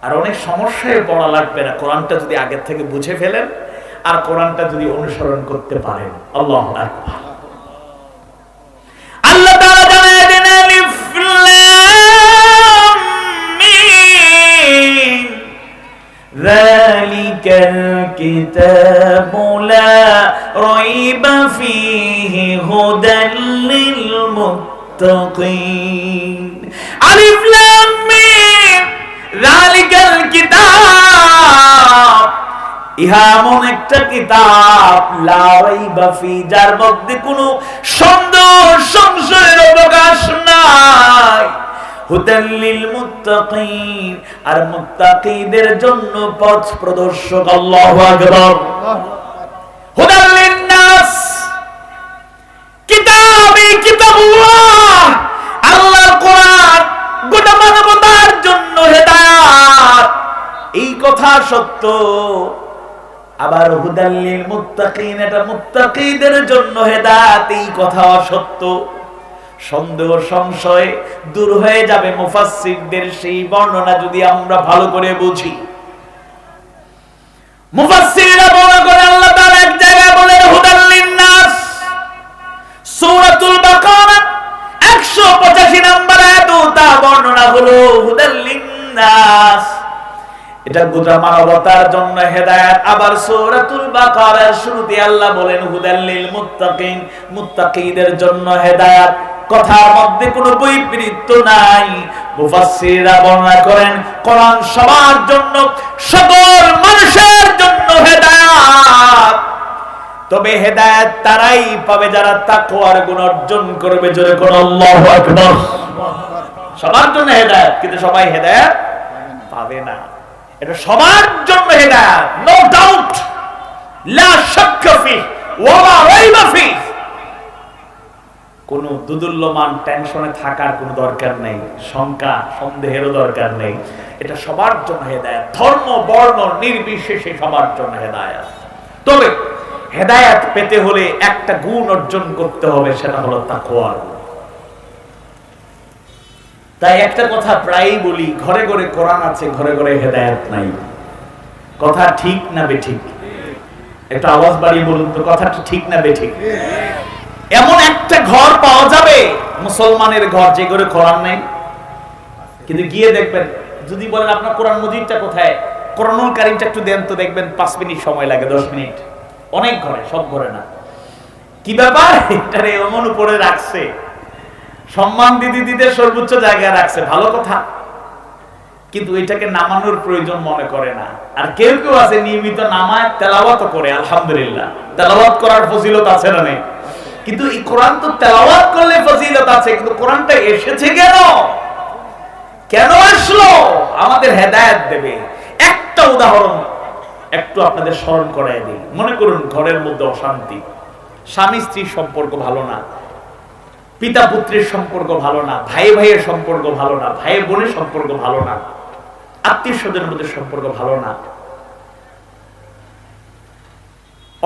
A: আর অনেক সমস্যায় পড়া লাগবে না, কোরআনটা যদি আগে থেকে বুঝে ফেলেন আর কোরআনটা যদি অনুসরণ করতে পারেন। আল্লাহু আকবার। আল্লাহ তাআলা জানায় দেন, আলিফ লাম মিম, যালিকা যালিকাল কিতাবু লা রাইবা ফীহি হুদাল লিল মুত্তাকিন। আলিফ লাম মিম যালিকাল কিতাব, ইহা এমন একটা কিতাব লা রাইবা ফী, যার মধ্যে কোনো সন্দেহ সংশয়ের অবকাশ নাই। হুদাল লিল মুত্তাকিন, আর মুত্তাকিদের জন্য পথ প্রদর্শক। আল্লাহু আকবার। হুদাল লিন নাস, কিতাবি কিতাবুল্লাহ, আল্লাহর কোরআন গোটা মানবতার জন্য হেদায়েত। এই কথা সত্য। আবার হুদাল লিল মুত্তাকিন, এটা মুত্তাকিদের জন্য হেদায়েত, এই কথা সত্য। সন্দেহ সংশয় দূর হয়ে যাবে মুফাসসিরদের সেই বর্ণনা যদি আমরা ভালো করে বুঝি। মুফাসসিররা বর্ণনা করে আল্লাহ তাআলা এক জায়গায় বলেন হুদাল লিন-নাস, সূরাতুল বাকারা 185 নম্বর আয়াতে তা বর্ণনা হলো হুদাল লিন-নাস, এটা গোটা মানবতার জন্য হেদায়েত। আবার সূরাতুল বাকারার শুরুতে আল্লাহ বলেন হুদাল লিল মুত্তাকিন, মুত্তাকিদের জন্য হেদায়েত। কথার মধ্যে কোনো বৈপরীত্য নাই। মুফাসসিররা বর্ণনা করেন কোরআন সবার জন্য, সকল মানুষের জন্য হেদায়েত। তবে হেদায়েত তারাই পাবে যারা তাকওয়ার গুণ অর্জন করবে। জোরে কোন আল্লাহু আকবার। সবার জন্য হেদায়েত, কিন্তু সবাই হেদায়েত পাবে না। এটা সবার জন্য হেদায়েত, নো ডাউট, লা শাক্কা ফি ওয়া লা রাইবা ফি। কোন দুদুল্যমান টেনশনে থাকার কোনো দরকার নেই, শঙ্কা সন্দেহেরও দরকার নেই। এটা সবার জন্য হেদায়েত, ধর্ম বর্ণ নির্বিশেষে সবার জন্য হেদায়েত। তবে হেদায়েত পেতে হলে একটা গুণ অর্জন করতে হবে, সেটা হলো তাকওয়া। তাই একটা কথা প্রায়ই বলি, ঘরে ঘরে কোরআন আছে, ঘরে ঘরে হেদায়েত নাই। কথা ঠিক না বেঠিক? একটা আওয়াজ বাড়িয়ে বলুন তো, কথাটা ঠিক না বেঠিক? এমন একটা ঘর পাওয়া যাবে মুসলমানের ঘর যে ঘরে কোরআন নেই, কিন্তু গিয়ে দেখবেন, যদি বলেন আপনার কোরআন মজিদটা কোথায়, কোরআনুল কারীমটা একটু দেন তো, দেখবেন 5 মিনিট সময় লাগে, 10 মিনিট। অনেক ঘরে, সব ঘরে না। কি ব্যাপার, এটারে এমন উপরে রাখছে, সম্মান দিতে দিতে সর্বোচ্চ জায়গায় রাখছে, ভালো কথা, কিন্তু এটাকে নামানোর প্রয়োজন মনে করে না। আর কেউ কেউ আছে নিয়মিত নামায়, তেলাওয়াত করে, আলহামদুলিল্লাহ, তেলাওয়াত করার ফজিলত আছে না নেই? কিন্তু এই কোরআন তো তেলাওয়াত করলে ফজিলত আছে, কিন্তু কোরআনটা এসেছে কেন? কেন আসলো? আমাদের হেদায়েত দেবে। একটা উদাহরণ একটু আপনাদের স্মরণ করায় দিই। মনে করুন ঘরের মধ্যে অশান্তি, স্বামী স্ত্রীর সম্পর্ক ভালো না, পিতা পুত্রের সম্পর্ক ভালো না, ভাই ভাইয়ের সম্পর্ক ভালো না, ভাই বোনের সম্পর্ক ভালো না, আত্মীয় স্বজনের মধ্যে সম্পর্ক ভালো না,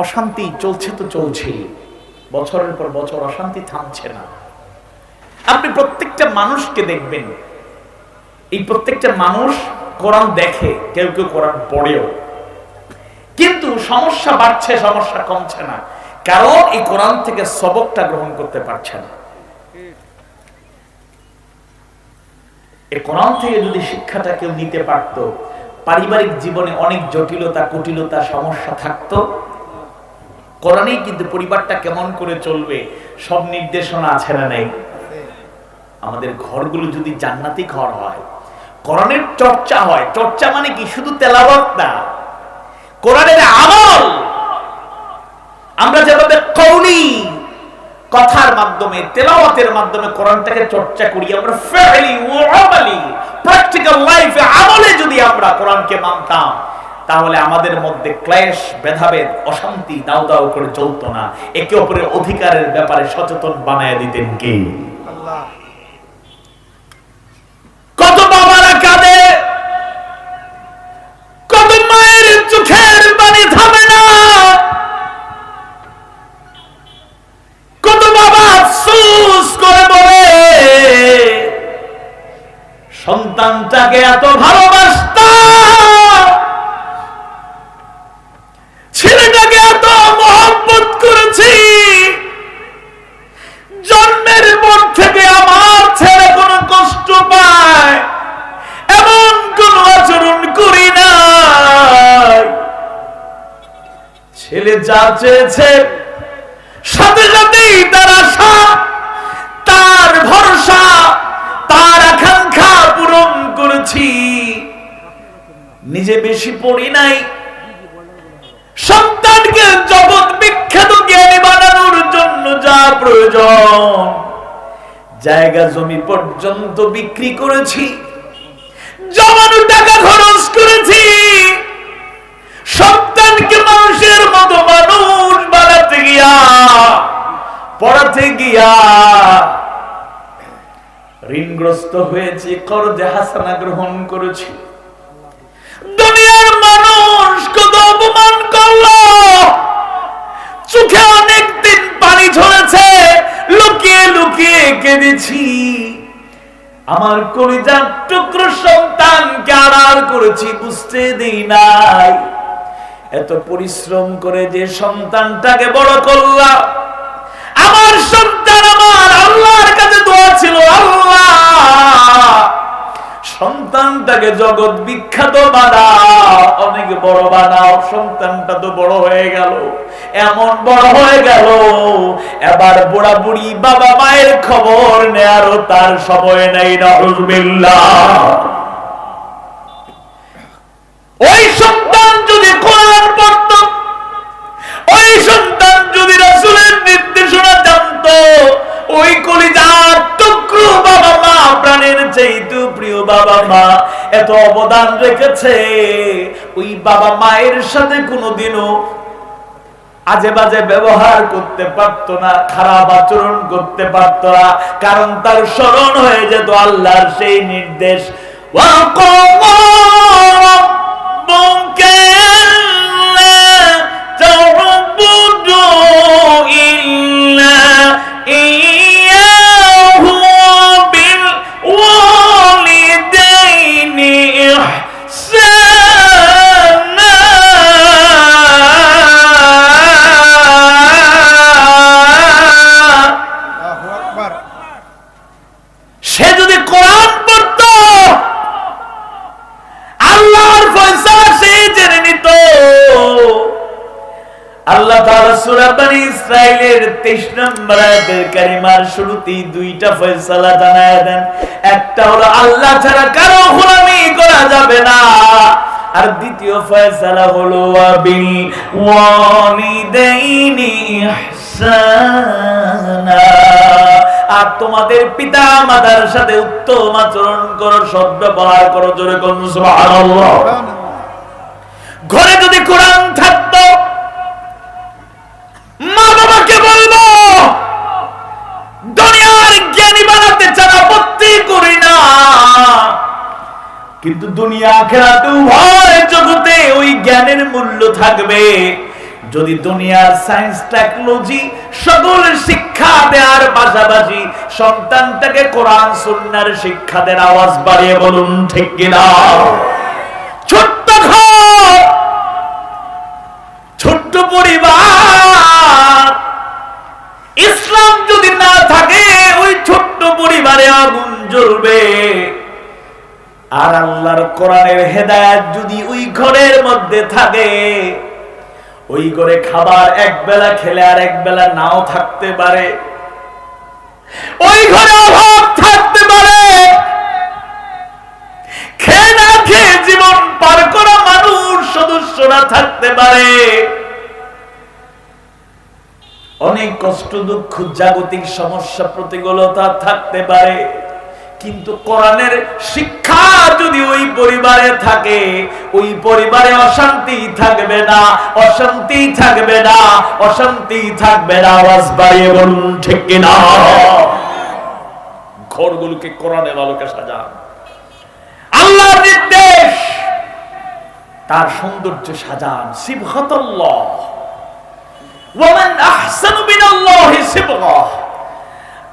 A: অশান্তি চলছে তো চলছেই, বছরের পর বছর অশান্তি থামছে না। আপনি প্রত্যেকটা মানুষকে দেখবেন, এই প্রত্যেকটা মানুষ কোরআন দেখে, কেউ কেউ কোরআন পড়েও, কিন্তু সমস্যা বাড়ছে, সমস্যা কমছে না, কারণ এই কোরআন থেকে সবকটা গ্রহণ করতে পারছে না। এই কোরআন থেকে যদি শিক্ষাটা কেউ নিতে পারত, পারিবারিক জীবনে অনেক জটিলতা, কুটিলতা, সমস্যা থাকতো। কোরআনেই কিন্তু পরিবারটা কেমন করে চলবে সব নির্দেশনা আছে না নেই? আমাদের ঘরগুলো যদি জান্নাতি ঘর হয়, কোরআনের চর্চা হয়, চর্চা মানে কি? শুধু তেলাওয়াত না, কোরআনের আমল। আমরা যেভাবে কওলি, কথার মাধ্যমে, তেলাওয়াতের মাধ্যমে কোরআনটাকে চর্চা করি, আমরা ফি'লি ওয়া আমালি, প্র্যাকটিক্যাল লাইফে, আমলে যদি আমরা কোরআনকে মানতাম, তাহলে আমাদের মধ্যে ক্লেশ, ভেদাভেদ, অশান্তি দাউ দাউ করে চলতো না। একে অপরের অধিকারের ব্যাপারে সচেতন বানায় দিতেন কে? আল্লাহ। কত বাবারা কাঁদে, কত মায়ের চোখের পানি থামে না, কত বাবা আফসোস করে বলে সন্তানটাকে এত ভালোবাসতাম, ছেলেটাকে এত মহব্বত করেছি, জন্মের পর থেকে আমার ছেলে কোনো কষ্ট পায় এমন কোন আচরণ করি না, ছেলে যা চেয়েছে সাথে সাথেই তার আশা, তার ভরসা, তার আকাঙ্ক্ষা পূরণ করেছি। নিজে বেশি পড়ি নাই, সন্তানকে জগৎ বিখ্যাত জ্ঞানী বানানোর জন্য যা প্রয়োজন জায়গা জমি পর্যন্ত বিক্রি করেছি, জমানো টাকা খরচ করেছি। সন্তানকে মানুষের মতো মানুষ বানাতে গিয়া, পড়াতে গিয়া ঋণগ্রস্ত হয়েছি, কর্জে হাসানা গ্রহণ করেছি। দুনিয়ার মানুষ কত অপমান করলো, চোখে অনেক দিন পানি ঝরেছে, লুকিয়ে লুকিয়ে কেঁদেছি। আমার কলিজার টুকরো সন্তানকে আড়াল করেছি, বুঝতে দেই নাই। এত পরিশ্রম করে যে সন্তানটাকে বড় করলাম, আমার সন্তান আমার আল্লাহর কাছে দোয়া ছিল, আল্লাহ সন্তানটাকে জগৎ বিখ্যাত বানাও, অনেক বড় বানাও। সন্তানটা তো বড় হয়ে গেল, এমন বড় হয়ে গেল, এবার বুড়া বুড়ি বাবা মায়ের খবর নেয়ারও তার সময় নেই। নাউযুবিল্লাহ। ওই সন্তান যদি কোরআন পড়ত, ওই সন্তান যদি রাসূলের নির্দেশনা জানতো, ওই কলিজার টুকরো বাবা মা, প্রাণের চাইতে প্রিয় বাবা মা এত অবদান রেখেছে, ওই বাবা মায়ের সাথে কোনোদিনও আজে বাজে ব্যবহার করতে পারতো না, খারাপ আচরণ করতে পারতো না, কারণ তার স্মরণ হয়ে যেত আল্লাহর সেই নির্দেশ। সে যদি কোরআন পড়ত, আল্লাহর ফয়সালা সে জেনে নিত। আল্লাহ তাআলা সূরা বনী ইসরাঈলের 23 নম্বর আয়াতের কারিমার শুরুতেই দুইটা ফয়সালা জানায় দেন। একটা হলো আল্লাহ ছাড়া কারো গোলামি করা যাবে না, আর দ্বিতীয় ফয়সালা হলো ওয়াবিল ওয়ালিদাইনি ইহসানা, আর তোমাদের পিতা মাতার সাথে উত্তম আচরণ করো, সদ্ব্যবহার করো। জোরে কোন সুবহানাল্লাহ। ঘরে যদি কোরআন থাকতো, মা বাবাকে বলবো দুনিয়ার জ্ঞানী বানাতে চান, আপত্তি করি না, কিন্তু দুনিয়া আখিরাতে উভয় জগতে ওই জ্ঞানের মূল্য থাকবে। যদি দুনিয়ার সায়েন্স টেকনোলজি সকল শিক্ষা দেওয়ার পাশাপাশি সন্তানটাকে কোরআন সুন্নাহর শিক্ষা দেন, আওয়াজ বাড়িয়ে বলুন ঠিক কিনা। ছোট্ট ঘর, ছোট্ট পরিবার, ইসলাম যদি না থাকে ওই ছোট্ট পরিবারে আগুন জ্বলবে। আর আল্লাহর কোরআনের হেদায়েত যদি ওই ঘরের মধ্যে থাকে, ওই ঘরে খাবার এক বেলা খেলে আর এক বেলা নাও থাকতে পারে, ওই ঘরে অভাব থাকতে পারে, খেয়ে না খেয়ে জীবন পার করা মানুষ সদস্যরা থাকতে পারে, অনেক কষ্ট দুঃখ জাগতিক সমস্যা প্রতিকূলতা থাকতে পারে। কিন্তু কোরআনের শিক্ষা যদি ওই পরিবারে থাকে, ওই পরিবারে অশান্তি থাকবে না, অশান্তি থাকবে না, অশান্তি থাকবে না। আওয়াজ বাড়িয়ে বলুন ঠিক কিনা। ঘরগুলোকে কোরআনের আলোকে সাজান, আল্লাহর নির্দেশ, তার সৌন্দর্য সাজান। সিবগাতুল্লাহ, ওয়া মান আহসানু মিনাল্লাহি সিবগা।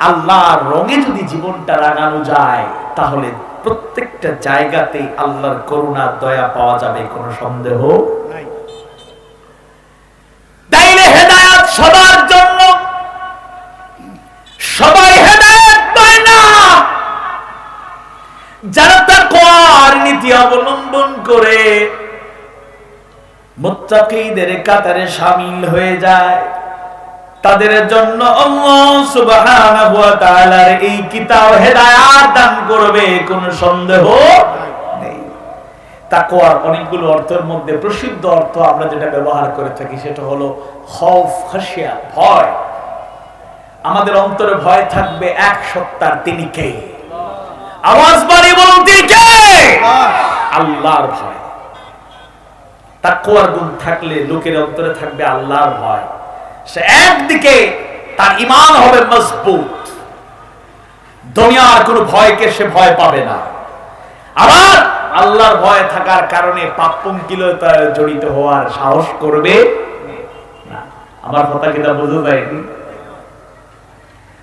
A: আল্লাহর রঙে যদি জীবনটা রাঙানো যায়, তাহলে প্রত্যেকটা জায়গাতে আল্লাহর করুণা দয়া পাওয়া যাবে, কোনো সন্দেহ নাই। তাইলে হেদায়েত সবার জন্য, সবাই হেদায়েত পায় না। যারা তাকওয়ার নীতি অবলম্বন করে, মুত্তাকিদের কাতারে শামিল হয়ে যায়। তাদের জন্য আল্লাহ সুবহানাহু ওয়া তাআলার এই কিতাব হেদায়েত দান করবে, কোনো সন্দেহ নেই। তাকওয়ার অনেকগুলো অর্থের মধ্যে প্রসিদ্ধ অর্থ আমরা যেটা ব্যবহার করে থাকি সেটা হলো খৌফ, খাশিয়া, ভয়। আমাদের অন্তরে ভয় থাকবে এক সত্তার, তিনি কে? আওয়াজ বাড়িয়ে বলুন, তিনি কে? আল্লাহর ভয়। তাকওয়ার গুণ থাকলে লোকের অন্তরে থাকবে আল্লাহর ভয়। সে একদিকে তার ঈমান হবে মজবুত, দুনিয়ার কোনো ভয়কে সে ভয় পাবে না। আবার আল্লাহর ভয় থাকার কারণে পাপপঙ্কিলতায় জড়িত হওয়ার সাহস করবে না। আমার কথা কিনা বুঝতে পারেনি?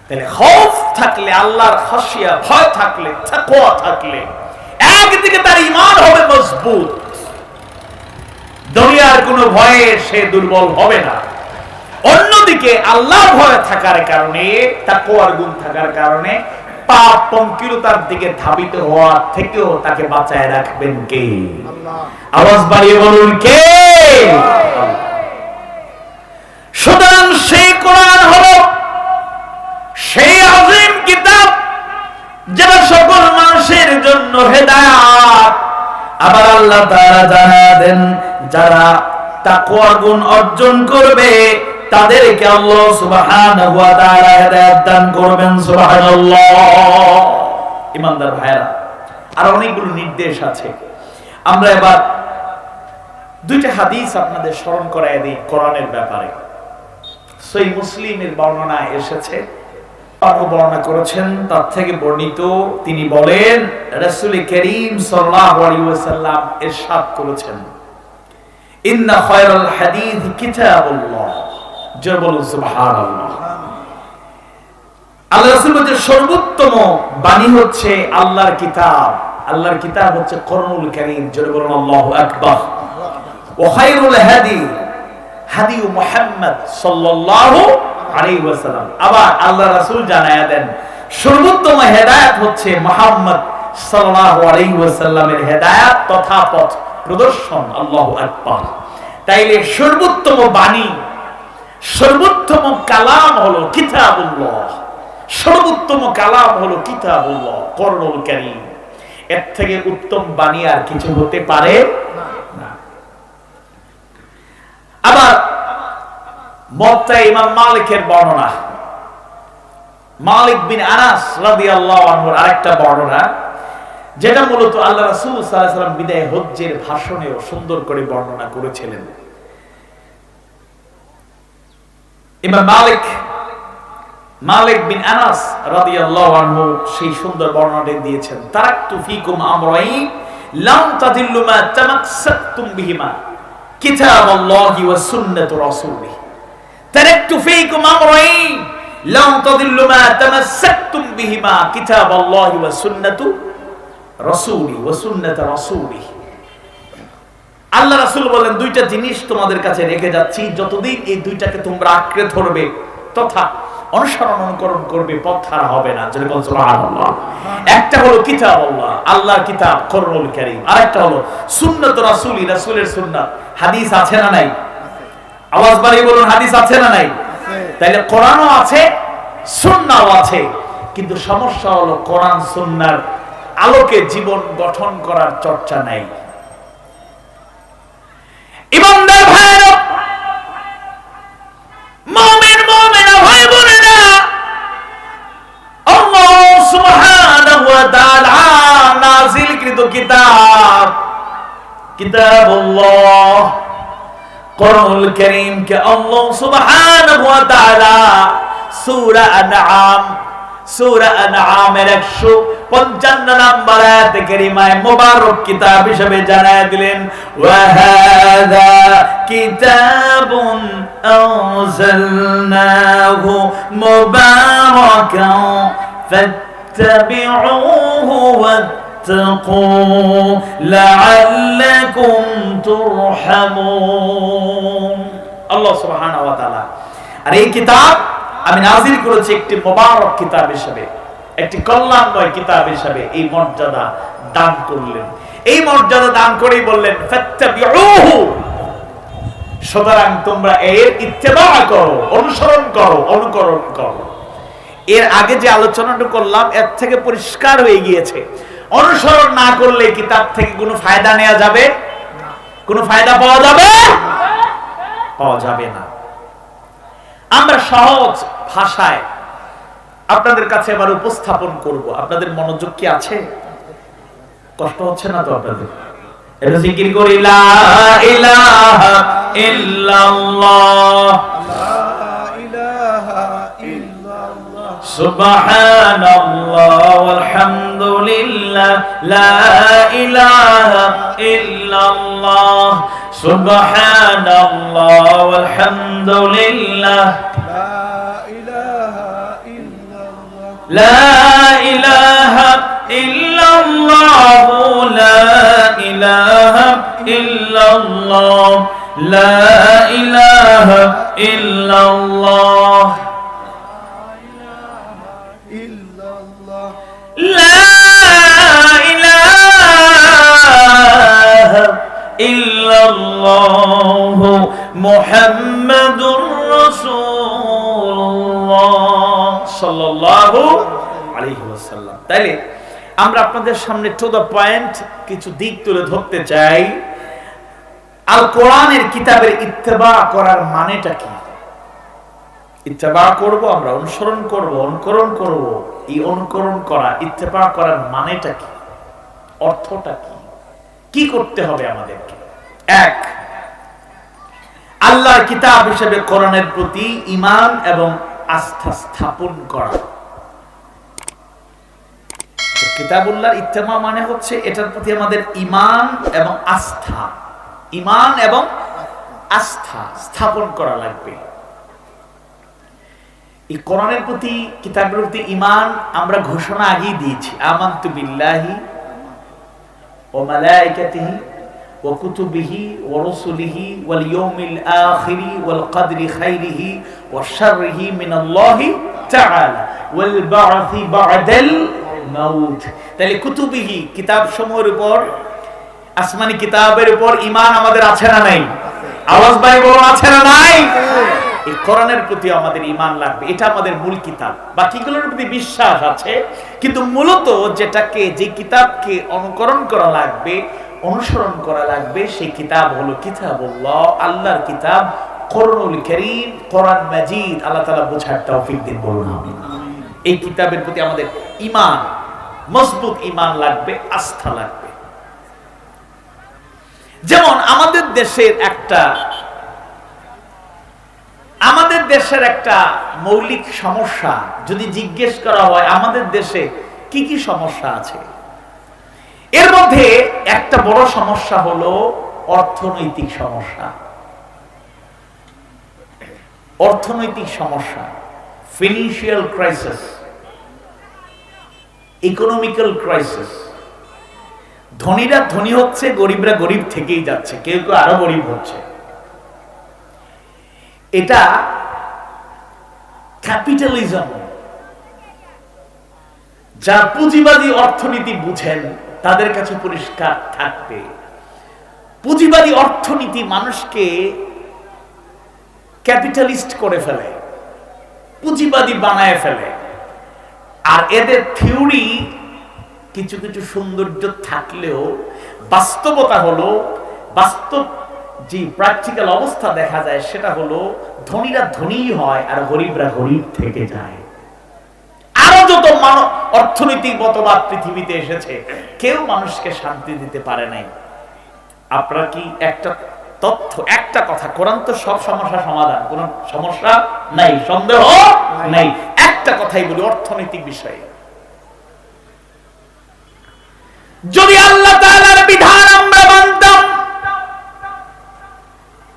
A: তাহলে খৌফ থাকলে, আল্লাহর খাশিয়া, ভয় থাকলে, তাকওয়া থাকলে একদিকে তার ঈমান হবে মজবুত, দুনিয়ার কোনো ভয়ে সে দুর্বল হবে না। অন্যদিকে আল্লাহর ভয় থাকার কারণে, তাকওয়ার গুণ থাকার কারণে পাপ পঙ্কিলতার দিকে ধাবিত হওয়ার থেকেও তাকে বাঁচায় রাখবেন কে? আল্লাহ। আওয়াজ বাড়িয়ে বলুন, কে? সুতরাং সেই কোরআন হলো সেই আযীম কিতাব যেটা সকল মানুষের জন্য হেদায়েত। আবার আল্লাহ তাআলা জানায়া দেন, যারা তাকওয়ার গুণ অর্জন করবে তাদেরকে আল্লাহ সুবহানাহু ওয়া তাআলা হেদায়েত দান করবেন। সুবহানাল্লাহ। ঈমানদার ভাইরা, আর অনেকগুলো নির্দেশ আছে। আমরা এবার দুইটা হাদিস আপনাদের স্মরণ করায় দিই কোরআনের ব্যাপারে। সহিহ মুসলিমের বর্ণনা এসেছে, বর্ণনা করেছেন, তার থেকে বর্ণিত, তিনি বলেন রাসূল করিম সাল্লাল্লাহু আলাইহি ওয়াসাল্লাম ইরশাদ করেছেন, ইন্না খায়রাল হাদিস কিতাবুল্লাহ। জোরে বলুন সুবহানাল্লাহ। আল্লাহ রাসূল বলেন সর্বোত্তম বাণী হচ্ছে আল্লাহর কিতাব। আল্লাহর কিতাব হচ্ছে কোরআনুল কারীম। জোরে বলুন আল্লাহু আকবার। ওয়া খায়রুল হাদি হাদি মুহাম্মদ সাল্লাল্লাহু আলাইহি ওয়াসাল্লাম। আবার আল্লাহ রাসূল জানায়া দেন সর্বোত্তম হেদায়েত হচ্ছে মুহাম্মদ সাল্লাল্লাহু আলাইহি ওয়াসাল্লামের হেদায়েত তথা পথ প্রদর্শন। আল্লাহু আকবার। তাইলে সর্বোত্তম বাণী, সর্বোত্তম কালাম হলো কিতাবুল্লাহ। সর্বোত্তম কালাম হলো কিতাবুল্লাহ, কোরআনুল কারীম। এর থেকে উত্তম বাণী আর কিছু হতে পারে না। আবার মুওয়াত্তা ইমাম মালিকের বর্ণনা, মালিক বিন আনাস রাদিয়াল্লাহু আনহুর আরেকটা বর্ণনা, যেটা মূলত আল্লাহ রাসূল সাল্লাল্লাহু আলাইহি ওয়াসাল্লাম বিদায় হজ্জের ভাষণেও সুন্দর করে বর্ণনা করেছিলেন। ইমাম মালিক বিন আনাস রাদিয়াল্লাহু আনহু সেই সুন্দর বর্ণনা দিয়েছেন, তারাকতু ফীকুম আমরাইন লাম তাদিল্লু মা তামাসসাকতুম বিহিমা কিতাবুল্লাহি ওয়া সুন্নাতু রাসূলিহি। তারাকতু ফীকুম আমরাইন লাম তাদিল্লু মা তামাসসাকতুম বিহিমা কিতাবুল্লাহি ওয়া সুন্নাতু রাসূলিহি ওয়া সুন্নাতু রাসূলিহি। আল্লাহ রাসূল বলেন দুইটা জিনিস তোমাদের কাছে রেখে যাচ্ছি, যতদিন এই দুইটাকে তোমরা আঁকড়ে ধরবে তথা অনুসরণ অনুকরণ করবে পথ হারা হবে না। যেটা বলছো সুবহানাল্লাহ। একটা হলো কিতাবুল্লাহ, আল্লাহর কিতাব কোরআনুল কারীম, আরেকটা হলো সুন্নাত রাসূলি, রাসূলের সুন্নাত। হাদিস আছে না নাই? আওয়াজ বাড়িয়ে বলুন, হাদিস আছে না নাই? তাইলে কোরআনও আছে, সুন্নাহও আছে, কিন্তু সমস্যা হলো কোরআন সুন্নাহর আলোকে জীবন গঠন করার চর্চা নাই। ইমানদার ভাইরা, মুমিন মুমিনা ভাই বোনেরা, আল্লাহ সুবহানাহু ওয়া তাআলা নাযিলকৃত কিতাবুল্লাহ কোরআনুল কারীমকে আল্লাহ সুবহানাহু ওয়া তাআলা সূরা আনআমের 155 নম্বর আয়াতে কারিমায় মুবারক কিতাব হিসেবে জানায় দিলেন, ওয়া হাযা কিতাবুন আনজালনাহু মুবারাকান ফাত্তাবিউহু ওয়াত্তাকু লাআল্লাকুম তুরহামুন। আল্লাহ সুবহানাহু ওয়া তাআলা আর এই কিতাব আমি নাযিল করেছি একটি মুবারক কিতাব হিসেবে, একটি কল্যাণময় কিতাব হিসেবে। এই মর্যাদা দান করলেন। এই মর্যাদা দান করেই বললেন ফাত্তাবিউহু, সুতরাং তোমরা এর ইত্তেবা করো, অনুসরণ করো, অনুকরণ করো। এর আগে যে আলোচনাটা করলাম এর থেকে পরিষ্কার হয়ে গিয়েছে, অনুসরণ না করলে কিতাব থেকে কোনো ফায়দা নেওয়া যাবে না, কোনো ফায়দা পাওয়া যাবে না। আমরা সহজ ভাষায় আপনাদের কাছে এবার উপস্থাপন করব। আপনাদের মনোযোগ কি আছে? কষ্ট হচ্ছে না তো আপনাদের? এটা জিকির করি, লা ইলাহা ইল্লাল্লাহ, লা ইলাহা ইল্লাল্লাহ, সুবহানাল্লাহ ওয়াল হামদুলিল্লাহ, লা ইলাহা ইল্লাল্লাহ, সুবহানাল্লাহ ওয়াল হামদুলিল্লাহ, লা ইলাহা ইল্লাল্লাহ, লা ইলাহা ইল্লাল্লাহ, লা ইলাহা ইল্লাল্লাহ, লা ইলাহা ইল্লাল্লাহ, মুহাম্মাদুর রাসূলুল্লাহ সাল্লাল্লাহু আলাইহি ওয়াসাল্লাম। তাইলে আমরা আপনাদের সামনে টু দ্য পয়েন্ট কিছু দিক তুলে ধরতে চাই। আল কোরআনের কিতাবের ইত্তেবা করার মানেটা কি? ইত্তেবা করব আমরা, অনুসরণ করব, অনুকরণ করব। এই অনুকরণ করা, ইত্তেবা করার মানেটা কি, অর্থটা কি, কি করতে হবে আমাদেরকে? এক, আল্লাহর কিতাব হিসেবে কোরআনের প্রতি ঈমান এবং আস্থা স্থাপন করা। কিতাবুল্লাহর ইত্তেমা মানে হচ্ছে এটার প্রতি আমাদের ঈমান এবং আস্থা, ঈমান এবং আস্থা স্থাপন করা লাগবে। এই কোরআনের প্রতি, কিতাবের প্রতি ঈমান আমরা ঘোষণা আগেই দিয়েছি, আমানতু বিল্লাহি ওয়া মালাইকাতিহি ওয়া কুতুবিহি ওয়া রাসূলিহি ওয়াল ইয়াউমিল আখিরি ওয়াল কদরি খাইরিহি ওয়া শাররিহি মিনাল্লাহি তাআলা ওয়াল বা'থি বা'দাল মাউত। তাহলে কুতুবিহি, কিতাব সমূহের উপর, আসমানি কিতাবের উপর ঈমান আমাদের আছে না নাই? আওয়াজ ভাই বলো, আছে না নাই? এই কোরআনের প্রতি আমাদের ঈমান লাগবে, এটা আমাদের মূল কিতাব। বাকিগুলোর প্রতি বিশ্বাস আছে, কিন্তু মূলত যেটাকে, যে কিতাবকে অনুকরণ করা লাগবে, অনুসরণ করা লাগবে, সেই কিতাব হলো কিতাবুল্লাহ, আল্লাহর কিতাব কোরআনুল কারীম, কোরআন মাজিদ। আল্লাহ তাআলা বোঝার তৌফিক দিন, বলুন আমিন। এই কিতাবের প্রতি আমাদের ঈমান, মজবুত ঈমান লাগবে, আস্থা লাগবে। যেমন আমাদের দেশের একটা মৌলিক সমস্যা যদি জিজ্ঞেস করা হয় আমাদের দেশে কি কি সমস্যা আছে, এর মধ্যে একটা বড় সমস্যা হলো অর্থনৈতিক সমস্যা। অর্থনৈতিক সমস্যা, ফিনান্সিয়াল ক্রাইসিস, ইকোনমিক্যাল ক্রাইসিস। ধনীরা ধনী হচ্ছে, গরিবরা গরিব থেকেই যাচ্ছে, কেউ কেউ আরো গরিব হচ্ছে। এটা ক্যাপিটালিজম। যারা পুঁজিবাদী অর্থনীতি বুঝেন তাদের কাছে পরিষ্কার থাকবে, পুঁজিবাদী অর্থনীতি মানুষকে ক্যাপিটালিস্ট করে ফেলে, পুঁজিবাদী বানায় ফেলে। আর এদের থিওরি কিছু কিছু সৌন্দর্য থাকলেও বাস্তবতা হলো, বাস্তব যে প্র্যাকটিক্যাল অবস্থা দেখা যায় সেটা হলো ধনীরা ধনী হয় আর গরিবরা গরিব থেকে যায়। আরো যত অর্থনৈতিক মতবাদ পৃথিবীতে এসেছে, কেউ মানুষকে শান্তি দিতে পারে নাই। আপনারা কি একটা তথ্য, একটা কথা, কোরআন তো সব সমস্যা সমাধান, কোন সমস্যা নাই, সন্দেহ নাই। একটা কথাই বলি অর্থনৈতিক বিষয়ে, যদি আল্লাহ তাআলার বিধান আমরা মানতাম,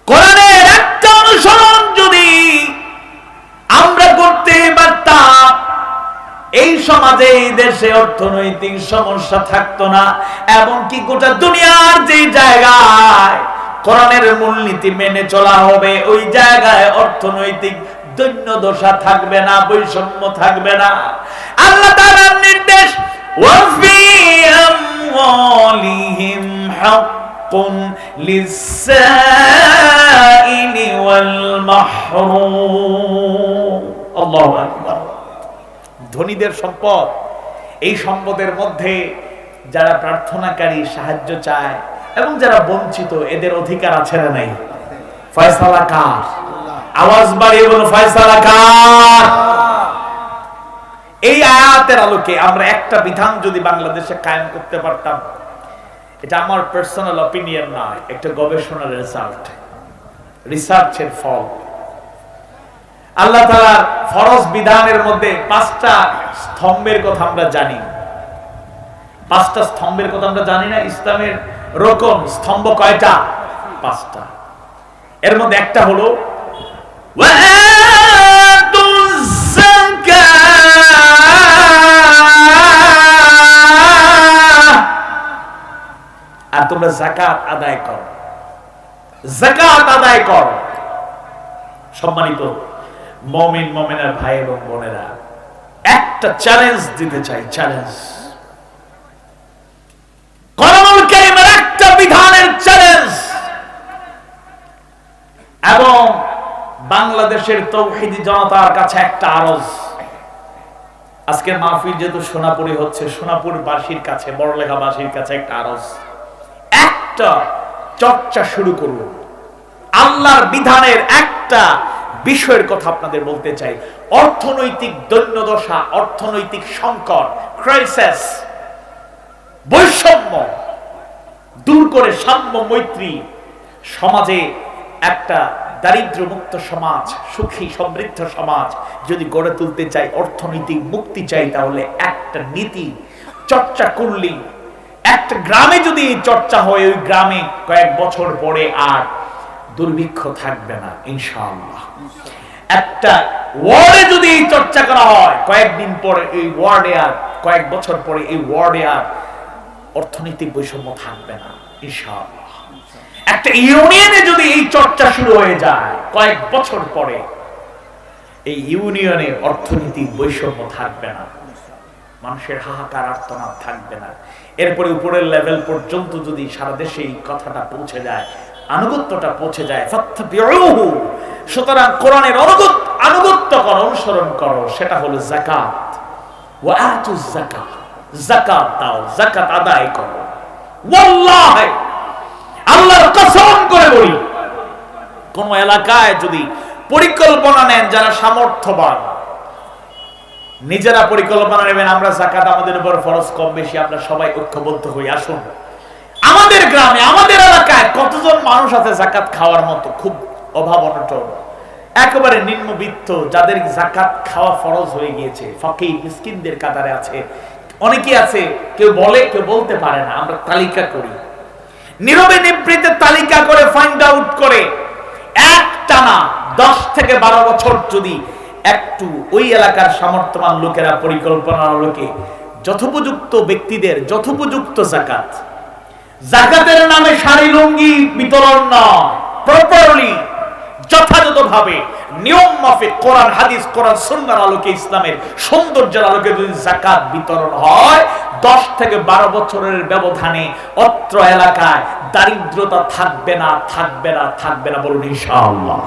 A: কোরআনের একটা অনুসরণ যদি আমরা করতে পারতাম, এই সমাজে, এই দেশে অর্থনৈতিক সমস্যা থাকতো না। এমনকি গোটা দুনিয়ার যে জায়গায় কোরআনের মূলনীতি মেনে চলা হবে, ওই জায়গায় অর্থনৈতিক দৈন্যদশা থাকবে না, বৈষম্য থাকবে না। আল্লাহ তাআলার নির্দেশ, ওয়াফি আমওয়ালিহিম হাক্কুন লিসসাইল মাহরুম। আল্লাহু আকবার। ধনীদের সম্পদ, এই সম্পদের মধ্যে যারা প্রার্থনাকারী, সাহায্য চায় এবং যারা বঞ্চিত, এদের অধিকার আছে না নাই? ফয়সালা কার? আওয়াজ বাড়িয়ে বলুন, ফয়সালা কার? এই আয়াতের আলোকে আমরা একটা বিধান যদি বাংলাদেশে কায়েম করতে পারতাম, এটা আমার পার্সোনাল অপিনিয়ন নয়, একটা গবেষণার রেজাল্ট, রিসার্চের ফল। আল্লাহ তাআলার ফরজ বিধানের মধ্যে 5টা স্তম্ভের কথা আমরা জানি। 5টা স্তম্ভের কথা আমরা জানি না? ইসলামের রকম স্তম্ভ কয়টা? 5টা। এর মধ্যে একটা হলো আর তোমরা যাকাত আদায় করো, যাকাত আদায় করো। সম্মানিত মুমিন মুমিনার ভাই এবং বোনেরা, একটা চ্যালেঞ্জ দিতে চাই, চ্যালেঞ্জ, কোরআনুল কারীমের একটা বিধানের চ্যালেঞ্জ এবং বাংলাদেশের তৌহিদি জনতার কাছে একটা আরজ। আজকের মাহফিল যেহেতু সোনাপুরে হচ্ছে, সোনাপুরবাসীর কাছে, বড়লেখাবাসীর কাছে একটা আরজ, একটা চর্চা শুরু করুন। আল্লাহর বিধানের একটা বিষয়ের কথা আপনাদের বলতে চাই। অর্থনৈতিক দৈন্যদশা, অর্থনৈতিক সংকট, ক্রাইসিস, বৈষম্য দূর করে সাম্য মৈত্রী সমাজে একটা দারিদ্র্য মুক্ত সমাজ, সুখী সমৃদ্ধ সমাজ যদি গড়ে তুলতে চাই, অর্থনৈতিক মুক্তি চাই, তাহলে একটা নীতি চর্চা করলেই, একটা গ্রামে যদি চর্চা হয়, ওই গ্রামে কয়েক বছর পরে আর দুর্ভিক্ষ থাকবে না ইনশাআল্লাহ। একটা ওয়ার্ডে যদি এই চর্চা করা হয়, কয়েকদিন পরে এই ওয়ার্ডে আর কয়েক বছর পরে এই ওয়ার্ডে আর অর্থনৈতিক বৈষম্য থাকবে না ইনশাআল্লাহ। একটা ইউনিয়নে যদি এই চর্চা শুরু হয়ে যায়, কয়েক বছর পরে এই ইউনিয়নে অর্থনৈতিক বৈষম্য থাকবে না, মানুষের হাহাকার আর্তনাদ থাকবে না। এরপরে উপরের লেভেল পর্যন্ত যদি সারা দেশে এই কথাটা পৌঁছে যায়, আনুগত্যটা পৌঁছে যায়, ফাত্তাবিউহু, সুতরাং কোরআনের আনুগত্য করো, অনুসরণ করো, সেটা হলো যাকাত। ওয়া আতুজ যাকাত, যাকাত দাও, যাকাত আদায় করো। ওয়াল্লাহি, আল্লাহর কসম করে বলি, কোন এলাকায় যদি পরিকল্পনা নেন যারা সামর্থ্যবান, নিজেরা পরিকল্পনা নেবেন, আমরা যাকাত আমাদের উপর ফরজ কম বেশি, আমরা সবাই ঐক্যবদ্ধ হই, আসুন আমাদের গ্রামে, আমাদের এলাকায় কতজন মানুষ আছে যাকাত খাওয়ার মতো, খুব অভাব অনটন, একেবারে নিম্নবিত্ত, যাদের যাকাত খাওয়া ফরজ হয়ে গিয়েছে, ফকির মিসকিনদের কাতারে আছে, অনেকে আছে, কেউ বলে কেউ বলতে পারে না। আমরা তালিকা করি, নীরবে নিভৃতে তালিকা করে ফাইন্ড আউট করে, একটানা 10 থেকে 12 বছর যদি একটু ওই এলাকার সামর্থ্যবান লোকেরা পরিকল্পনার লোকে যথোপযুক্ত ব্যক্তিদের যথোপযুক্ত যাকাত, যাকাতের নামে শাড়ি লুঙ্গি বিতরণ নয়, প্রপারলি যথাযথভাবে নিয়ম মাফিক কোরআন হাদিস, কোরআন সুন্নাহর আলোকে, ইসলামের সৌন্দর্যের আলোকে যদি যাকাত বিতরণ হয়, 10 থেকে 12 বছরের ব্যবধানে অত্র এলাকায় দারিদ্রতা থাকবে না, থাকবে না, থাকবে না, বলুন ইনশাআল্লাহ।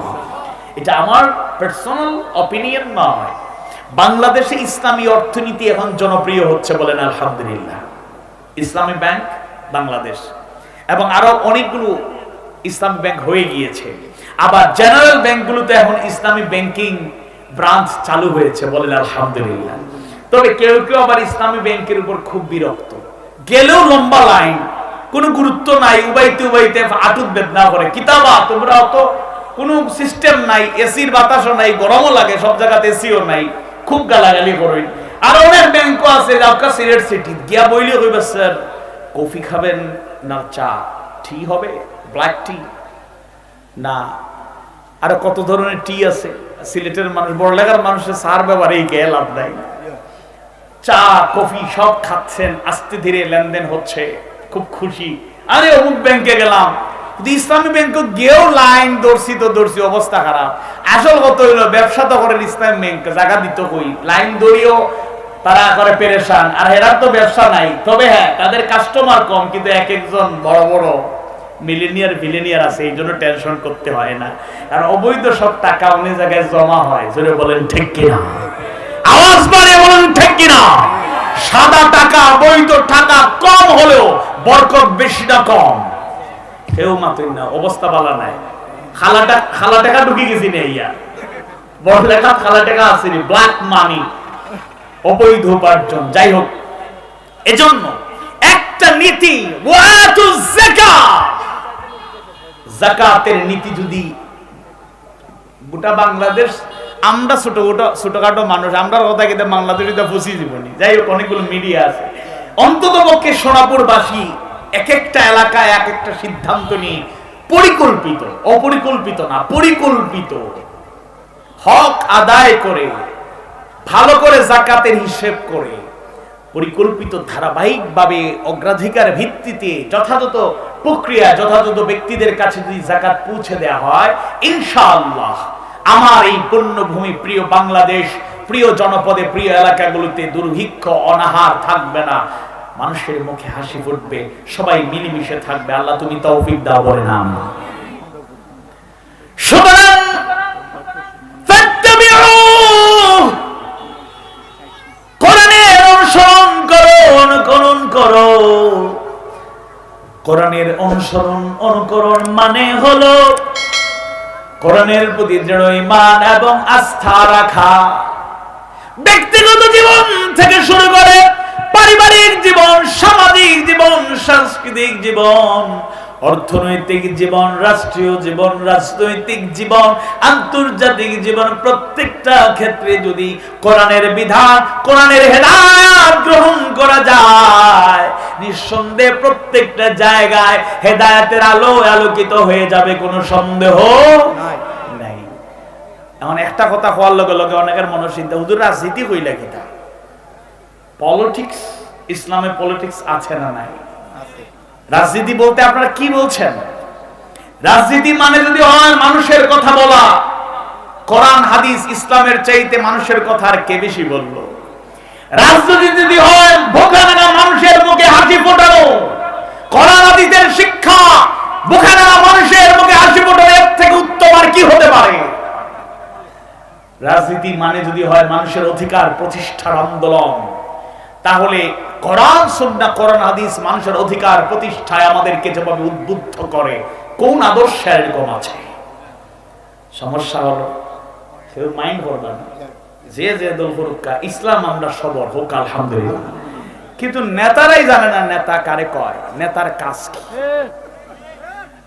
A: এটা আমার পার্সোনাল অপিনিয়ন নয়। বাংলাদেশে ইসলামী অর্থনীতি এখন জনপ্রিয় হচ্ছে, বলেন আলহামদুলিল্লাহ। ইসলামী ব্যাংক বাংলাদেশ এবং আরো অনেকগুলো ইসলামী ব্যাংক হয়ে গিয়েছে, আবার জেনারেল ব্যাংকগুলোতে এখন ইসলামী ব্যাংকিং ব্রাঞ্চ চালু হয়েছে, বলেন আলহামদুলিল্লাহ। তবে কেউ কেউ আবার ইসলামী ব্যাংকের উপর খুব বিরক্ত, গেলেও লম্বা লাইন, কোনো গুরুত্ব নাই, উবাইতে উবাইতে আটুত বেদনা করে, কিতাবা তোমরা অত কোনো সিস্টেম নাই, এসির বাতাসও নাই, গরমও লাগে, সব জায়গাতে এসিও নাই, খুব গালাগালি করে। আর অনেক ব্যাংকও আছে আপনার সিলেট সিটি গিয়া বইলে কইবে, স্যার কফি খাবেন না চা, টি হবে, ব্ল্যাক টি না, আরো কত ধরনের টি আছে। সিলেটের মানুষ, বড়লেখার মানুষের সার ব্যাপারে গিয়ে লাভ নাই, চা কফি সব খাচ্ছেন, আস্তে ধীরে লেনদেন হচ্ছে, খুব খুশি। আরে অমুক ব্যাংকে গেলাম, ইসলামী ব্যাংকে গিয়েও লাইন ধরছি তো ধরছি, অবস্থা খারাপ। আসল কত হইলো, ব্যবসা তো করেন ইসলামী ব্যাংকে, জায়গা দিত কই, লাইন ধরিও তারা করে পেরেশান, আর এরা তো ব্যবসা নাই। তবে হ্যাঁ, তাদের কাস্টমার কম, কিন্তু এক একজন বড় বড় মিলিনিয়ার বিলিনিয়ার আছে, এই জন্য টেনশন করতে হয় না। আর অবৈধ সব টাকা অন্য জায়গায় জমা হয়। জোরে বলেন ঠিক কিনা, আওয়াজ বাড়ে বলেন ঠিক কিনা। সাদা টাকা, বৈধ টাকা কম হলেও বরকত বেশি না কম? কেউ মাতুই না, অবস্থা ভালো নাই। খালা টাকা ঢুকে গেছি না, ইয়া বড় লেখা খালা টাকা আসেনি, ব্ল্যাক মানি, অবৈধ উপার্জন। যাই হোক, এজন্য একটা নীতি, ওয়াতুজ যাকাত, যাকাতের নীতি যদি গোটা বাংলাদেশ, আমরা ছোটখাটো মানুষ, আমরা কথা কিন্তু বাংলাদেশে ফুসি জীবনী। যাই হোক, অনেকগুলো মিডিয়া আছে, অন্তত পক্ষে সোনাপুরবাসী এক একটা এলাকায় এক একটা সিদ্ধান্ত নিয়ে পরিকল্পিত, অপরিকল্পিত না, পরিকল্পিত হক আদায় করে, ভালো করে যাকাতের হিসেব করে, পরিকল্পিত ধারাবাহিকভাবে অগ্রাধিকার ভিত্তিতে যথাযথ প্রক্রিয়া, যথাযথ ব্যক্তিদের কাছে যদি যাকাত পৌঁছে দেওয়া হয়, ইনশাআল্লাহ আমার এই পুণ্যভূমি, প্রিয় বাংলাদেশ, প্রিয় জনপদে, প্রিয় এলাকাগুলোতে দুর্ভিক্ষ অনাহার থাকবে না, মানুষের মুখে হাসি ফুটবে, সবাই মিলেমিশে থাকবে। আল্লাহ তুমি তৌফিক দাও বলে নাম। সুতরাং কোরআনের অনুসরণ করো, অনুকরণ করো। কোরআনের অনুসরণ অনুকরণ মানে হলো কোরআনের প্রতি দৃঢ় ঈমান এবং আস্থা রাখা। ব্যক্তিগত জীবন থেকে শুরু করে পারিবারিক জীবন, সামাজিক জীবন, সাংস্কৃতিক জীবন, অর্থনৈতিক জীবন, রাষ্ট্রীয় জীবন, রাজনৈতিক জীবন, আন্তর্জাতিক জীবন, প্রত্যেকটা ক্ষেত্রে যদি কোরআনের বিধান, কোরআনের হেদায়েত গ্রহণ করা যায়, নিঃসন্দেহে প্রত্যেকটা জায়গায় হেদায়েতের আলো আলোকিত হয়ে যাবে, কোনো সন্দেহ নাই। এখন একটা কথা হওয়ার লগে লগে অনেকের মনে চিন্তা, হুজুর রাজনীতি হইলা কিটা? পলিটিক্স, ইসলামে পলিটিক্স আছে না নাই? রাজনীতি বলতে আপনারা কি বলছেন? রাজনীতি মানে যদি হয় মানুষের কথা বলা, কোরআন হাদিস ইসলামের চাইতে মানুষের কথা আর কে বেশি বললো? রাজনীতি যদি হয় ভোকা লাগা মানুষের মুখে হাসি ফোটানো, কোরআন হাদিসের শিক্ষা, ভোকা লাগা মানুষের মুখে হাসি ফোটানো, এর থেকে উত্তম আর কি হতে পারে? রাজনীতি মানে যদি হয় মানুষের অধিকার প্রতিষ্ঠার আন্দোলন, তাহলে কোরআন সুন্নাহ, কোরআন হাদিস মানুষের অধিকার প্রতিষ্ঠায় আমাদেরকে যেভাবে উদ্বুদ্ধ করে, কোন আদর্শ এরকম আছে? সমস্যা হলো কেউ মাইন্ড করবে না, যে যে দল করুক, ইসলাম আমরা সবর হোক আলহামদুলিল্লাহ। কিন্তু নেতারাই জানে না নেতা কারে কয়, নেতার কাজ কি।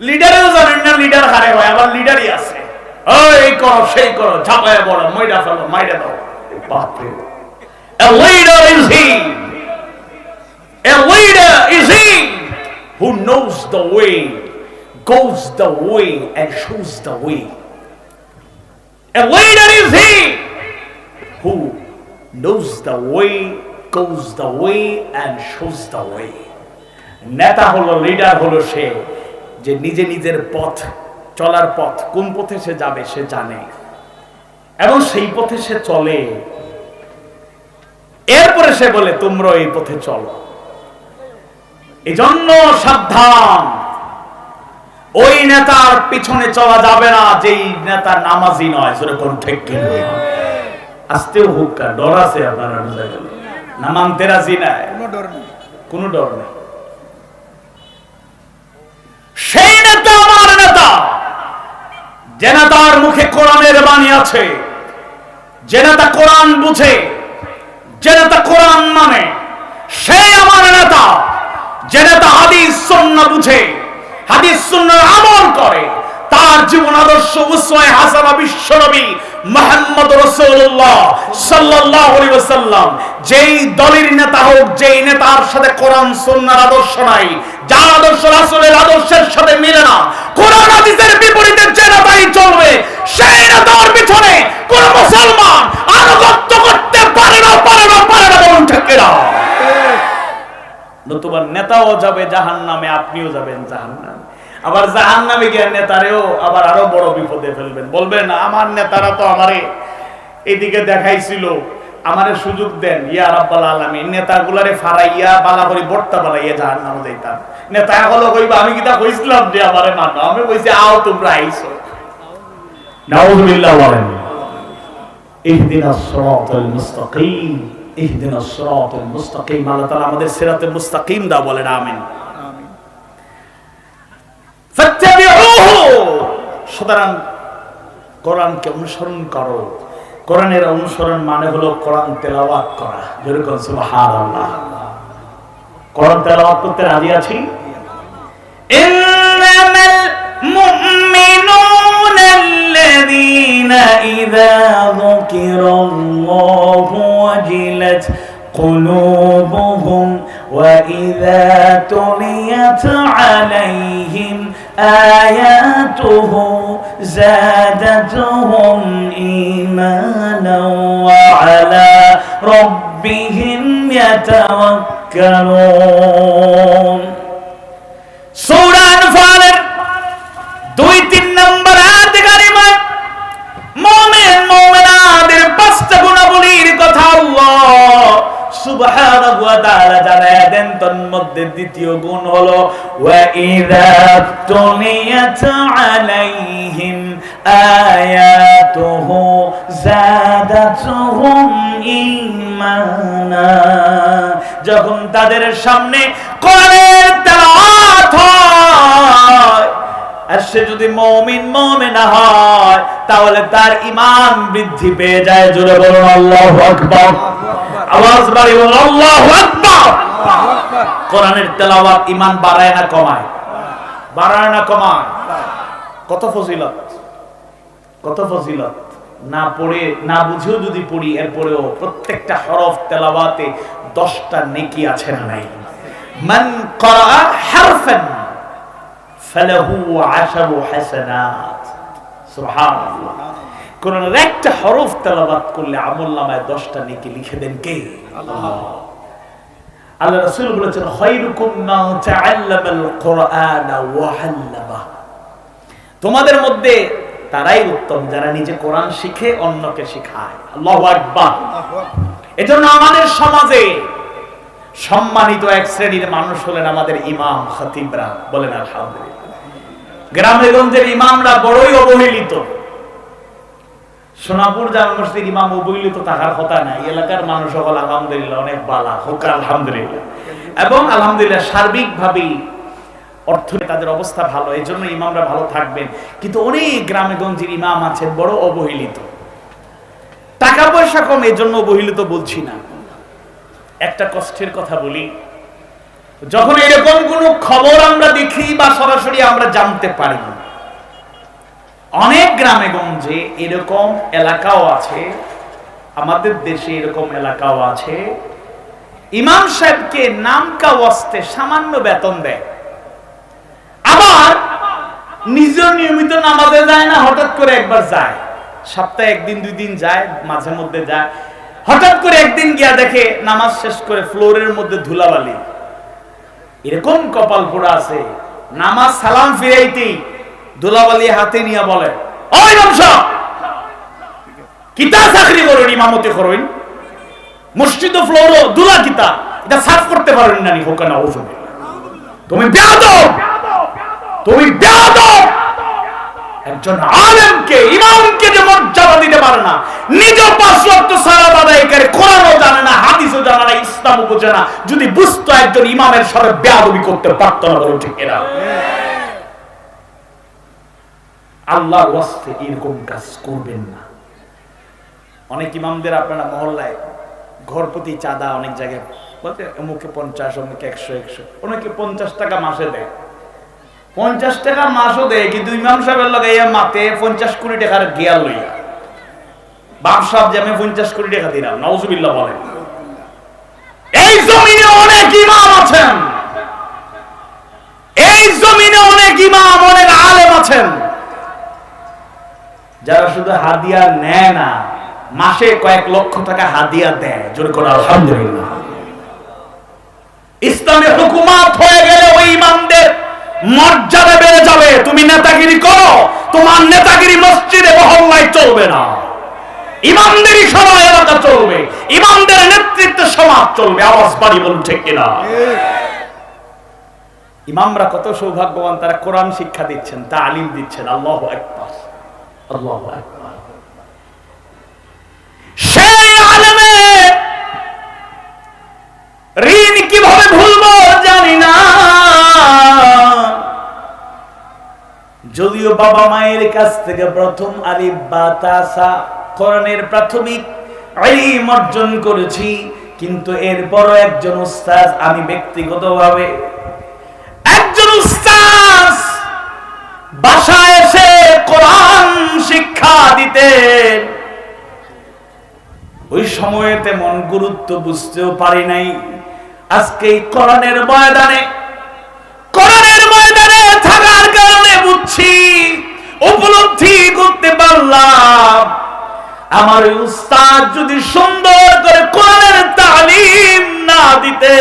A: লিডারও জানেন না লিডার কারে কয়, আবার লিডারই আছে, এই করো সেই করো, ঝাঁপায় বলো, মইরা ফেলো, মাইরা দাও। বাপরে, a leader is he, a leader is he who knows the way, goes the way and shows the way. A leader is he who knows the way, goes the way and shows the way. নেতা হলো, লিডার হলো সে যে নিজে নিজের পথ, চলার পথ, কোন পথে সে যাবে সে জানে এবং সেই পথে সে চলে। এরপরে সে বলে তোমরা এই পথে চলো। এজন্য সাবধান, ওই নেতার পিছনে চলা যাবে না যেই নেতা নামাজি নয়। যেরকম ঠিক কিনা? আস্তেও হোক, ডর আছে আপনার না, মানতে রাজি নাই, কোনো ডর নেই। সেই নেতা আমার নেতা, যে নেতার মুখে কোরআনের বাণী আছে, যে নেতা কোরআন বুঝে, যে নেতা কোরআন মানে, সেই আমার নেতা। যে নেতা হাদিস সুন্নাহ বুঝে, হাদিস সুন্নাহর আমল করে, তার জীবন আদর্শ উসওয়ায়ে হাসানাহ বিশ্বনবী মুহাম্মদ রাসূলুল্লাহ সাল্লাল্লাহু আলাইহি ওয়াসাল্লাম। যেই দলের নেতা হোক, যেই নেতার সাথে কোরআন সুন্নাহর আদর্শ নাই, যার আদর্শ রাসূলের আদর্শের সাথে মিলে না, কোরআন হাদিসের বিপরীতে যে নেতাই চলবে, সেই নেতার পিছনে কোন মুসলমান আনুগত্য করতে পারে না, পারে না, পারে না। বলুন ঠিক কিনা? নতুবা নেতাও যাবে জাহান্নামে, আপনিও যাবেন জাহান্নামে। আবার জাহান্নামে গিয়ে নেতারেও আবার আরো বড় বিপদে ফেলবেন। বলবেন আমার নেতারা তো আমারে এদিকে দেখাইছিল, আমারে সুযোগ দেন ইয়া রাব্বাল আলামিন, নেতাগুলারে ফারাইয়া বালা করে বর্তা বানাইয়া জাহান্নামে যাইতাম। নেতা হলো কইবা আমি কিটা কইছিলাম যে আমারে মানো, আমি কইছি আও তোমরা আইছো। নাউযুবিল্লাহ বলেন। ইহদিনাস সিরাতাল মুস্তাকিম, ইহদিনাস সিরাতাল মুস্তাকিম। আল্লাহ তাআলা আমাদের সিরাতুল মুস্তাকিম দাও, বলেন আমিন। ফাত্তাবিউহু, সুতরাং কোরআনকে অনুসরণ করো। কোরআনের অনুসরণ মানে হলো কোরআন তেলাওয়াত করা। যেরকম সুবহানাল্লাহ। কোরআন তেলাওয়াত করতে রাজি আছি? ইন্নামাল মুমিনুনা আল্লাযীনা ইযা যুকিরাল্লাহু ওয়াজিলাত قلوبهم وإذا تليت عليهم آياته زادتهم إيمانا وعلى ربهم يتوكلون সূরা আনফালের 2-3 নম্বর আয়াত কারিমা মুমিন মুমিনাদের পাঁচটা গুণাবলীর কথা আল্লাহ সুবহানাহু ওয়া তাআলা জানায় দেন। তন্মধ্যে দ্বিতীয় গুণ হলো ওয়া ইযা তুলিয়াত আলাইহিম আয়াতুহু যাদাতুহুম ঈমানা, যখন তাদের সামনে কোরআনের তেলাওয়াত হয় আর সে যদি মুমিন মুমিনা হয় তাহলে তার ঈমান বৃদ্ধি পেয়ে যায়। জোরে বলুন আল্লাহু আকবার। আওয়াজ বাড়িয়ে বলুন আল্লাহু আকবার। কোরআনের তেলাওয়াত ঈমান বাড়ায় না কমায়? বাড়ায় না কমায়? কত ফজিলত, কত ফজিলত। না পড়ে না বুঝেও যদি পড়ি এরপরেও প্রত্যেকটা হরফ তেলাওয়াতে 10টা নেকি আছে না নাই? মান ক্বারা হারফান ফালাহু 10 হাসানাত। সুবহানাল্লাহ। কোরআনের একটা হরফ তেলাওয়াত করলে আমলনামায় 10টা নেকি লিখে দেন কে? আল্লাহ। আল্লাহ রাসূল বলেছেন খায়রুকুম মান তাআল্লামাল কুরআনা ওয়া আল্লামা। তোমাদের মধ্যে তারাই উত্তম যারা নিজে কোরআন শিখে অন্যকে শেখায়। আল্লাহু আকবার। এজন্য আমাদের সমাজে সম্মানিত এক শ্রেণীর মানুষ হলেন আমাদের ইমাম খতিবরা। বলেন আলহামদুলিল্লাহ। গ্রামে গঞ্জের ইমামরা বড়ই অবহেলিত। সোনাপুর জামে মসজিদের ইমাম অবহেলিত থাকার কথা না। এই এলাকার মানুষ সকল আলহামদুলিল্লাহ অনেক বালা হোক আলহামদুলিল্লাহ। এবং আলহামদুলিল্লাহ সার্বিকভাবেই অর্থে তাদের অবস্থা ভালো, এই জন্য ইমামরা ভালো থাকবেন। কিন্তু অনেক গ্রামে গঞ্জের ইমাম আছেন বড় অবহেলিত, টাকা পয়সা কম, এই জন্য অবহেলিত বলছি না। একটা কষ্টের কথা বলি, যখন এরকম কোন খবর আমরা দেখি বা সরাসরি আমরা জানতে পারি, অনেক গ্রামে গঞ্জে এরকম এলাকাও আছে, আমাদের দেশে এরকম এলাকাও আছে, ইমাম সাহেবকে নামকা ওয়াস্তে সামান্য বেতন দেয়, আবার নিজেও নিয়মিত নামাজে যায় না, হঠাৎ করে একবার যায়, সপ্তাহে 1-2 দিন যায়, মাঝে মধ্যে যায়। হঠাৎ করে একদিন গিয়া দেখে নামাজ শেষ করে ফ্লোরের মধ্যে ধুলাবালি। এরকম কপাল পোড়া আছে, নামাজ সালাম ফিরাইতেই ধুলাবালি হাতে নিয়ে বলে, ওই বংশ কিতা চাকরি করুন, ইমামতি করুন, মসজিদ ফ্লোর ধুলা কিতা এটা সাফ করতে পারেন না, হোকানা ওষুধ তুমি বেয়াদব, তুমি বেয়াদব। একজন আলেমকে ইমামকে যে মর্যাদা দিতে পারে না, নিজ 5 ওয়াক্ত সালাত আদায় করে, কোরআনও জানে না, হাদিসও জানে না, ইসলামও বোঝে না, যদি বুঝতো একজন ইমামের সাথে বেয়াদবি করতে পারতো না, বলো ঠিক এরা আল্লাহর ওয়াস্তে এরকম কাজ করবেন না। অনেক ইমামদের আপনারা মহল্লায় ঘর প্রতি চাঁদা অনেক জায়গায় বলতে, অমুকে 50, অমুকে 100, অনেকে 50 টাকা মাসে দেয়, 50 টাকা মাসও দেয়, কিন্তু ইমাম সাহেবের লগে মাতে 50 কোটি টাকার গিয়ার লইয়া বাপ সাহেব যে আমি 50 কোটি টাকা দিলাম, নাউজুবিল্লাহ বলেন। এই জমিনে অনেক ইমাম আছেন, এই জমিনে অনেক ইমাম, অনেক আলেম আছেন যারা শুধু হাদিয়া নেয় না, মাসে কয়েক লক্ষ টাকা হাদিয়া দেয়। জোরে করে আলহামদুলিল্লাহ। ইসলামী হুকুমত হয়ে গেলে ওই ইমামদের মর্যাদা বেড়ে যাবে। তুমি নেতাগিরি করো, তোমার নেতাগিরি মসজিদে মহল্লায় চলবে না, ইমামদেরই সবাই এলাকা চলবে। ইমামদের নেতৃত্বে সমাজ চলবে। আওয়াজ বাড়ি বলুন ঠিক কিনা? ইমামরা কত সৌভাগ্যবান, তারা কোরআন শিক্ষা দিচ্ছেন, তালিম দিচ্ছেন। আল্লাহু আকবার, আল্লাহু আকবার। সেই আলেমে ঋণ কিভাবে ভুলবো জানি না। যদিও বাবা মায়ের কাছ থেকে প্রথম আলিফ বা তা সা কোরআনের প্রাথমিক ইলম অর্জন করেছি, কিন্তু এরপরও একজন উস্তাদ, আমি ব্যক্তিগতভাবে একজন উস্তাদ বাসায় এসে কোরআন শিক্ষা দিতেন, ওই সময়ে তেমন গুরুত্ব বুঝতেও পারি নাই। আজকে এই কোরআনের ময়দানে থাকার কারণে বুঝছি, উপলব্ধি করতে পারলাম, আমার উস্তাদ যদি সুন্দর করে কোরআনের তালিম না দিতে,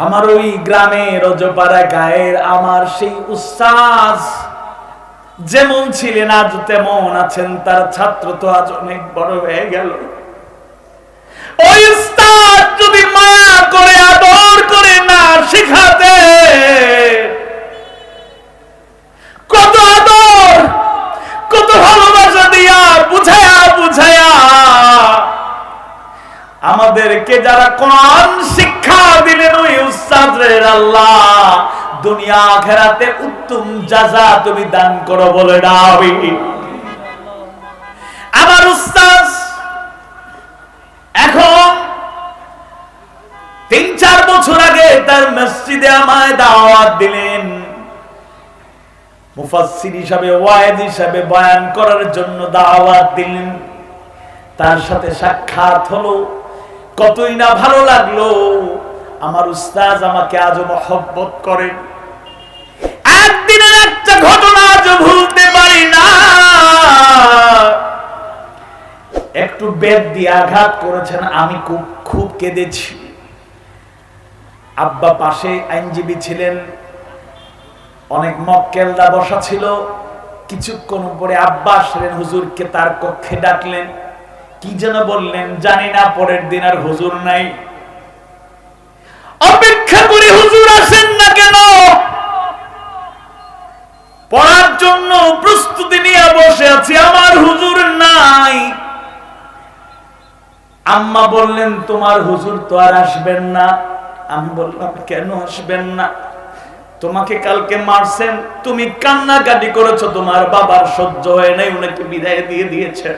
A: আমার ওই গ্রামের রজপাড়া গায়ের আমার সেই উস্তাদ যেমন ছিলেন আজ তেমন আছেন, তার ছাত্র তো আজ অনেক বড় হয়ে গেল। ওই উস্তাদ যদি মায়া করে আদর করে না শেখাতে, কত আদর কত ভালোবাসা দিয়া বুঝায়া আমাদেরকে যারা কোরআন শিক্ষা দিলেন, ওই উস্তাদের আল্লাহ দুনিয়া আখিরাতে উত্তম জাযা তুমি দান করো বলে দাবি। আমার উস্তাদ এখন ৩-৪ বছর আগে তার মসজিদে আমায় দাওয়াত দিলেন, মুফাসসির হিসাবে, ওয়াইজ হিসাবে বয়ান করার জন্য দাওয়াত দিলেন। তার সাথে সাক্ষাৎ হলো, কতই না ভালো লাগলো। আমার উস্তাদ আমাকে আজও মহব্বত করেন। একদিনের একটা ঘটনা আজও ভুলতে পারি না। একটু বেত দিয়ে আঘাত করেছেন, আমি খুব কেঁদেছি। আব্বা পাশে আইনজীবী ছিলেন, অনেক মক্কেলরা বসা ছিল। কিছুক্ষণ পরে আব্বা আসলেন, হুজুরকে তার কক্ষে ডাকলেন, কি যেন বললেন জানি না। পরের দিন আর হুজুর নাই। অপেক্ষা করি হুজুর আসেন না কেন, পড়ার জন্য প্রস্তুতি নিয়ে বসে আছি, আমার হুজুর নাই। আম্মা বললেন তোমার হুজুর তো আর আসবেন না। আমি বললাম কেন আসবেন না? তোমাকে কালকে মারছেন, তুমি কান্নাকাটি করেছো, তোমার বাবার সহ্য হয় নাই, উনাকে বিদায় দিয়ে দিয়েছে।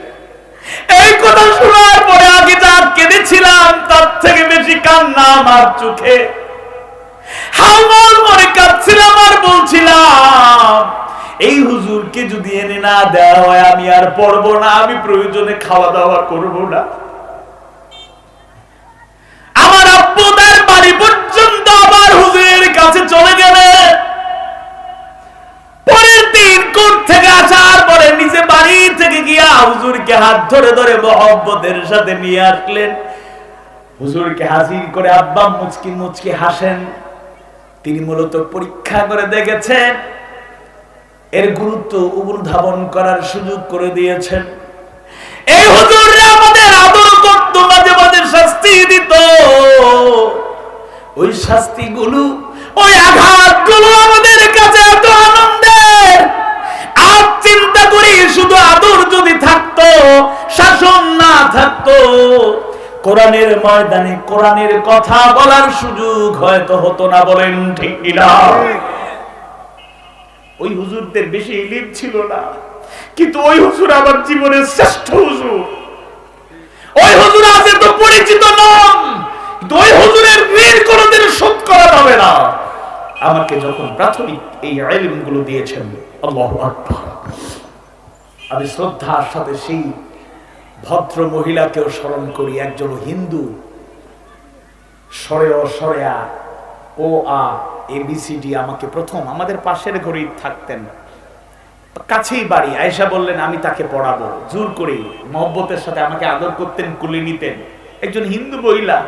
A: এই কথা শোনার পরে আগে যা কেঁদেছিলাম তার থেকে বেশি কান্না আমার চোখে। হাউমাউ করে কাঁদছিলাম আর বলছিলাম, এই হুজুরকে যদি এনে না দেওয়া হয় আমি আর পড়বো না, আমি প্রয়োজনে খাওয়া দাওয়া করবো না। আমার আব্বু তার বাড়ি পর্যন্ত আমার হুজুরের কাছে চলে গেলে, পরের দিন কোর্ট থেকে আসার পরে নিজে বাড়ি থেকে গিয়া হুজুরকে হাত ধরে ধরে মহব্বতের সাথে নিয়ে আসলেন। হুজুরকে হাজির করে আব্বা মুচকি মুচকি হাসেন। তিনি মূলত পরীক্ষা করে দেখেছেন, এর গুরুত্ব অনুধাবন করার সুযোগ করে দিয়েছেন। এই হুজুররা আমাদের আদর করত, মাঝে মাঝে শাস্তি দিত। ওই শাস্তিগুলো, ওই আঘাতগুলো আমাদের কাছে এত আনন্দের। আজ চিন্তা করি, শুধু আদর যদি থাকতো, শাসন না থাকতো, কোরআনের ময়দানে কোরআনের কথা বলার সুযোগ হয়তো হতো না। বলেন ঠিক কিনা? ওই হুজুরদের বেশি ইলম ছিল না, কিন্তু ওই হুজুর আমার জীবনের শ্রেষ্ঠ হুজুর। ওই হুজুর আজ তো পরিচিত নন, কিন্তু ওই হুজুরের ঋণ কোনদিন শোধ করা যাবে না। আমাকে যখন প্রাথমিক এই ইলমগুলো দিয়েছেন, আল্লাহু আকবার, আমি শ্রদ্ধার সাথে সেই ভদ্র মহিলাকেও স্মরণ করি। একজন হিন্দু, সরেয় সরেয়া ও আ এবিসিডি আমাকে প্রথম আমাদের পাশের ঘরেই থাকতেন, কাছেই বাড়ি। আয়েশা বললেন আমি তাকে পড়াবো, জোর করে মহব্বতের সাথে আমাকে আদর করতেন, কুলে নিতেন। একজন হিন্দু মহিলা,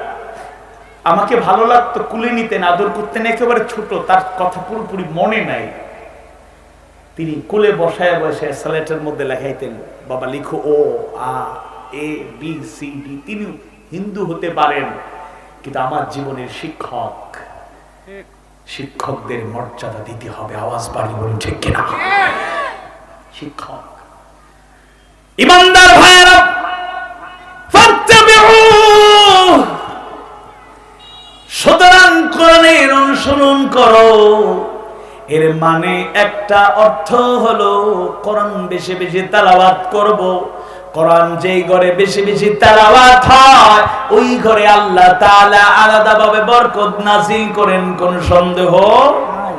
A: আমাকে ভালো লাগতো, কুলে নিতেন, আদর করতেন। একেবারে ছোট, তার কথা পুরোপুরি মনে নাই। তিনি কুলে বসায় বসে স্লেটের মধ্যে লেখাইতেন, বাবা লিখো ও আ এ বি সি ডি, তিনি হিন্দু হতে পারেন, কিন্তু আমার জীবনের শিক্ষক, শিক্ষকদের মর্যাদা দিতে হবে। আওয়াজ বাড়ি বলুন ঠিক কিনা? শিক্ষক। ইমানদার ভাইয়েরা, সুতরাং কোরআনের অনুসরণ করো। এর মানে একটা অর্থ হলো কোরআন বেশি বেশি তেলাওয়াত করব। কোরআন যেই ঘরে বেশি বেশি তেলাওয়াত হয়, ওই ঘরে আল্লাহ তাআলা আলাদাভাবে বরকত নাযিল করেন, কোন সন্দেহ নাই।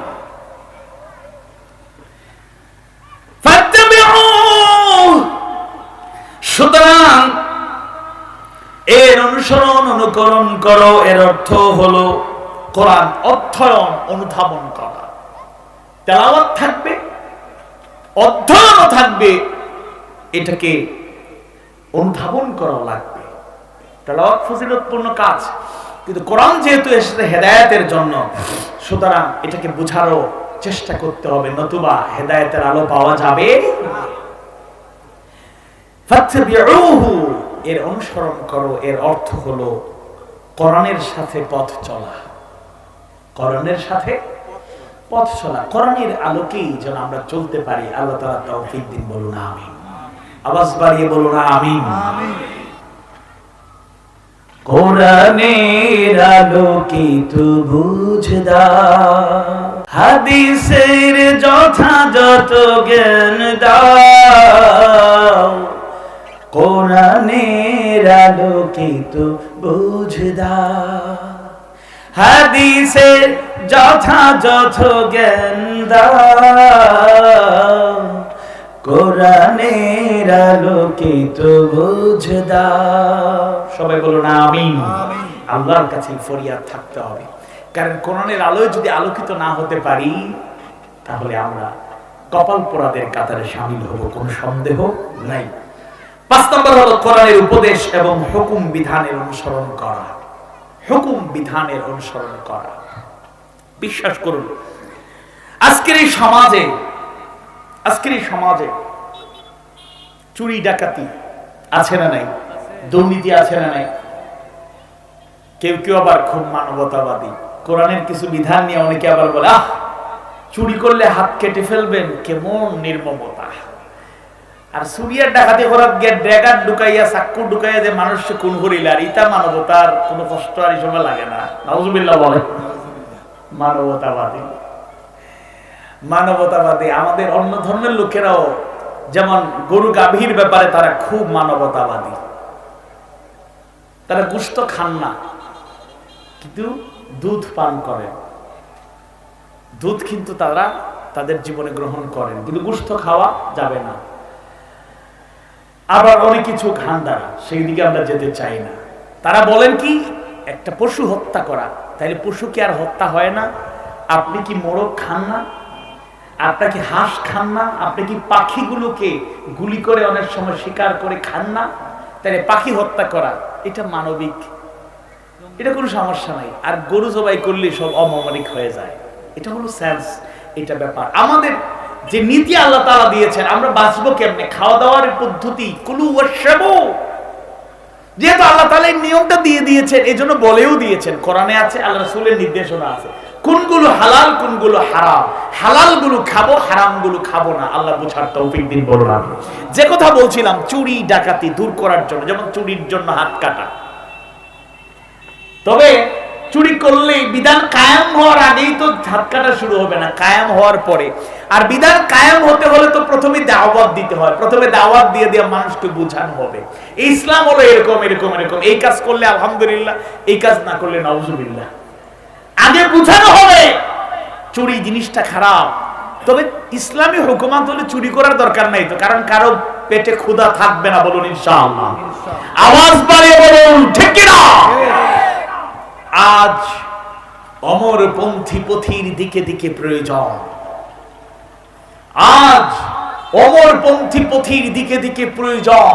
A: সুতরাং এর অনুসরণ অনুকরণ করো। এর অর্থ হলো কোরআন অধ্যয়ন অনুধাবন করা। তেলাওয়াত থাকবে, অধ্যয়নও থাকবে, এটাকে অনুধাবন করা লাগবে। তেলাওয়াত ফজিলতপূর্ণ কাজ, কিন্তু কোরআন যেহেতু এসেছে হেদায়েতের জন্য, সুতরাং এটাকে বোঝারও চেষ্টা করতে হবে, নতুবা হেদায়েতের আলো পাওয়া যাবে না। ফাত্তাবিউহু, এর অনুসরণ করো। এর অর্থ হলো কোরআনের সাথে পথ চলা। কোরআনের সাথে পথ চলা, কোরআনের আলোকেই যেন আমরা চলতে পারি। আল্লাহ তাআলা তৌফিক দিন, বলুন আমিন। আওয়াজ বাড়িয়ে বলুন আমিন। কোরআনের আলোকে তো বুঝ দাও, হাদিসের যথাযথ জ্ঞান দাও। কোরআনের আলোকে তো বুঝ দাও, হাদিসের যথাযথ জ্ঞান দাও। কোরআনের আলোকে তো বুঝ দাও। সবাই বলুন আমিন। আল্লাহর কাছে ফরিয়াদ থাকতে হবে, কারণ কোরআনের আলোয় যদি আলোকিত না হতে পারি, তাহলে আমরা কপাল পোড়াদের কাতারে শামিল হব, কোনো সন্দেহ নাই। 5 নম্বর হলো কোরআনের উপদেশ এবং হুকুম বিধানের অনুসরণ করা। হুকুম বিধানের অনুসরণ করা। বিশ্বাস করুন, আজকের এই সমাজে চুরি ডাকাতি আছে না নাই? দুর্নীতি আছে না নাই? কেউ কেউ আবার খুব মানবতাবাদী, কোরআনের কিছু বিধান নিয়ে অনেকে আবার বলে, চুরি করলে হাত কেটে ফেলবেন, কেমন নির্মমতা। আর চুরিয়ার ডাকাতি করার গিয়ে ড্যাগার ঢুকাইয়া, চাক্কু ঢুকাইয়া যে মানুষকে খুন করিলে, আর ইতা মানবতার কোনো কষ্ট আর এই সময় লাগে না। নাউজুবিল্লাহ বলে। মানবতাবাদী আমাদের অন্য ধর্মের লোকেরাও, যেমন গরু গাভীর ব্যাপারে তারা খুব মানবতাবাদী। তারা গোশত খান না, কিন্তু দুধ পান করেন। দুধ কিন্তু তারা তাদের জীবনে গ্রহণ করেন, কিন্তু গোশত খাওয়া যাবে না। আবার অনেক কিছু খান তারা, সেই দিকে আমরা যেতে চাই না। তারা বলেন কি, একটা পশু হত্যা করা, তাইলে পশু কি আর হত্যা হয় না? আপনি কি মোরগ খান না? আপনি কি হাঁস খান না? আপনি কি পাখিগুলোকে গুলি করে অনেক সময় শিকার করে খান না? তাহলে পাখি হত্যা করা এটা মানবিক, এটা কোনো সমস্যা নাই। আর গরু জবাই করলে সব অমানবিক হয়ে যায়। এটা হলো সেন্স, এটা ব্যাপার। আমাদের যে নীতি আল্লাহ তাআলা দিয়েছেন, আমরা বাঁচবো কেমনে, খাওয়া দাওয়ার পদ্ধতি, কুলু ওয়াশরাবু, যেহেতু আল্লাহ তাআলা এই নিয়মটা দিয়ে দিয়েছেন, এজন্য বলেও দিয়েছেন, কোরআনে আছে, আল্লাহ রাসূলের নির্দেশনা আছে, কোনগুলো হালাল কোনগুলো হারাম। হালাল গুলো খাবো, হারাম গুলো খাবো না। আল্লাহ বুঝার তৌফিক দিন, বললাম। যে কথা বলছিলাম, চুরি ডাকাতি দূর করার জন্য, যেমন চুরির জন্য হাত কাটা, তবে চুরি করলে বিধান কায়েম হওয়ার আগেই তো হাত কাটা শুরু হবে না, কায়েম হওয়ার পরে। আর বিধান কায়েম হতে হলে তো প্রথমে দাওয়াত দিতে হয়, প্রথমে দাওয়াত দিয়ে দিয়ে মানুষকে বোঝানো হবে ইসলাম হলো এরকম এরকম এরকম, এই কাজ করলে আলহামদুলিল্লাহ, এই কাজ না করলে নাউজুবিল্লাহ। আগে বোঝানো হবে চুরি জিনিসটা খারাপ। তবে ইসলামী হুকুমাত হলে চুরি করার দরকার নাই তো, কারণ কারো পেটে ক্ষুধা থাকবে না, বলুন ইনশাআল্লাহ। আওয়াজ বাড়িয়ে বলুন ঠিক কি না? আজ অমরপন্থী পথির দিকে দিকে প্রয়োজন। আজ অমরপন্থী পথির দিকে দিকে প্রয়োজন।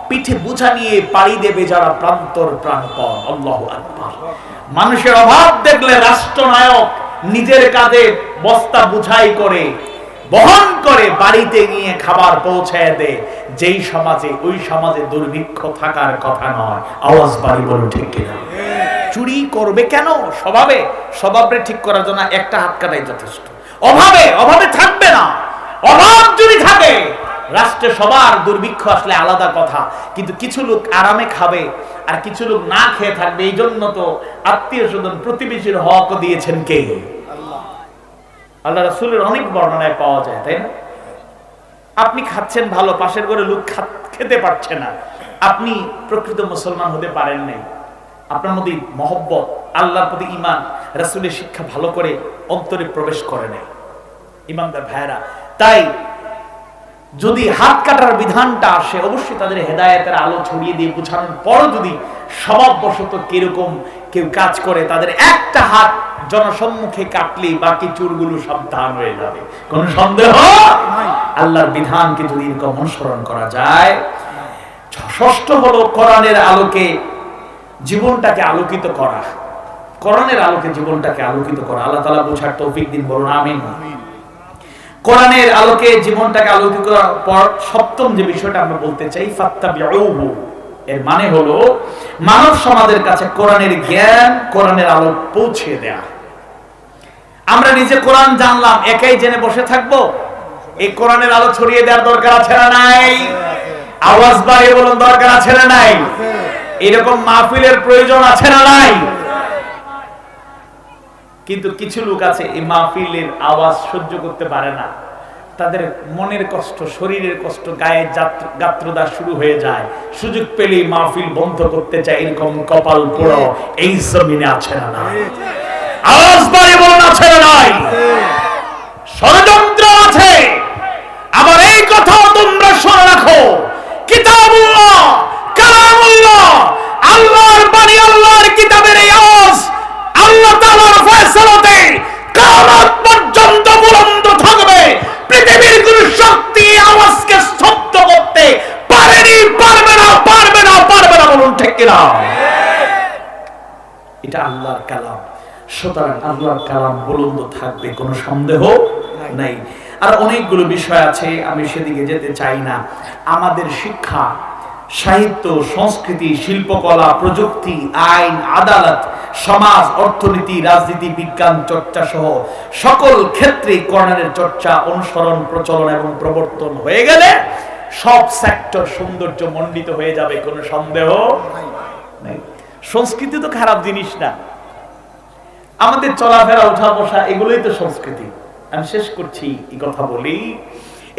A: পিঠে বোঝা নিয়ে পাড়ি দেবে যারা প্রান্তর প্রাণপণ। আল্লাহু আকবার। মানুষের অভাব দেখলে রাষ্ট্রনায়ক নিজের কাঁধে বস্তা বুঝাই করে, বহন করে বাড়িতে নিয়ে খাবার পৌঁছায় দেয়, যেই সমাজে ওই সমাজে দুর্ভিক্ষ থাকার কথা নয়। আওয়াজ বাড়ি বলুন ঠিক কিনা? চুরি করবে কেন? স্বভাবে ঠিক করার জন্য একটা হাত কাটাই যথেষ্ট। অভাবে থাকবে না। অভাব যদি থাকে রাষ্ট্রে সবার দুর্ভিক্ষ আসলে আলাদা কথা, কিন্তু কিছু লোক আরামে খাবে আর কিছু লোক না খেয়ে থাকবে। এই জন্য তো আত্মীয় স্বজন প্রতিবেশীর হক দিয়েছেন কে? আল্লাহ রাসূলের অনেক বর্ণনায় পাওয়া যায়, তাই না? আপনি খাচ্ছেন ভালো, পাশের ঘরে লোক খেতে পারছে না, আপনি প্রকৃত মুসলমান হতে পারেন নাই। আপনার মধ্যে মহব্বত, আল্লাহর প্রতি ঈমান, রাসূলের শিক্ষা ভালো করে অন্তরে প্রবেশ করে নাই। ইমানদার ভাইরা, তাই যদি হাত কাটার বিধানটা আসে অবশ্যই তাদের হেদায়েতের আলো ছড়িয়ে দিয়ে বোঝানোর পরও যদি স্বভাববশত কিরকম কেউ কাজ করে, তাদের একটা হাত জনসম্মুখে কাটলেই বাকি চুরগুলো সাবধান হয়ে যাবে, কোন সন্দেহ নাই। আল্লাহর বিধানকে যদি এরকম অনুসরণ করা যায়। ষষ্ঠ হলো কোরআনের আলোকে জীবনটাকে আলোকিত করা। কোরআনের আলোকে জীবনটাকে আলোকিত করা। আল্লাহ তাআলা বোঝার তৌফিক দিন, বলুন আমিন। কোরআনের আলোকে জীবনটাকে আলোকিত করার পর সপ্তম যে বিষয়টা আমরা বলতে চাই, ফাত্তাবিউহু, এর মানে হলো মানব সমাজের কাছে কোরআনের জ্ঞান, কোরআনের আলো পৌঁছে দেয়া। আমরা নিজে কোরআন জানলাম, একাই জেনে বসে থাকবো? এই কোরআনের আলো ছড়িয়ে দেওয়ার দরকার আছে না নাই? আওয়াজ বাড়িয়ে বলুন, দরকার আছে না নাই? এরকম মাহফিলের প্রয়োজন আছে না নাই? কিন্তু কিছু লোক আছে এই মাহফিলের আওয়াজ সহ্য করতে পারে না, তাদের মনের কষ্ট, শরীরের কষ্ট, গায়ে গাত্রদা শুরু হয়ে যায়, সুযোগ পেলেই মাহফিল বন্ধ করতে চায়। এরকম কপাল পোড়ো এই জমিনে আছে না নাই? আওয়াজ বাড়িয়ে বলুন, আছে না নাই? ষড়যন্ত্র আছে। আবার এই কথাও তোমরা শুনে রাখো, কিতাবুল্লাহ, কালামুল্লাহ, আল্লাহর বাণী, আল্লাহর কিতাবের এই আওয়াজ আল্লাহ তাআলার ফয়সালাতে কিয়ামত পর্যন্ত বুলন্দ থাকবে। পৃথিবীর কোন শক্তি আওয়াজকে স্তব্ধ করতে পারেনি, পারবে না, বলুন ঠিক কিনা? এটা আল্লাহর কালাম, সুতরাং আল্লাহর কালাম বুলন্দ থাকবে, কোনো সন্দেহ নাই। আর অনেকগুলো বিষয় আছে, আমি সেদিকে যেতে চাই না। আমাদের শিক্ষা, সাহিত্য, সংস্কৃতি, শিল্পকলা, প্রযুক্তি, আইন, আদালত, সমাজ, অর্থনীতি, রাজনীতি, বিজ্ঞান চর্চা সহ সকল ক্ষেত্রে কোরআনের চর্চা, অনুসরণ, প্রচলন এবং প্রবর্তন হয়ে গেলে সব সেক্টর সৌন্দর্য মণ্ডিত হয়ে যাবে, কোনো সন্দেহ নাই। সংস্কৃতি তো খারাপ জিনিস না, আমাদের চলাফেরা, ওঠা বসা, এগুলোই তো সংস্কৃতি। আমি শেষ করছি এই কথা বলি,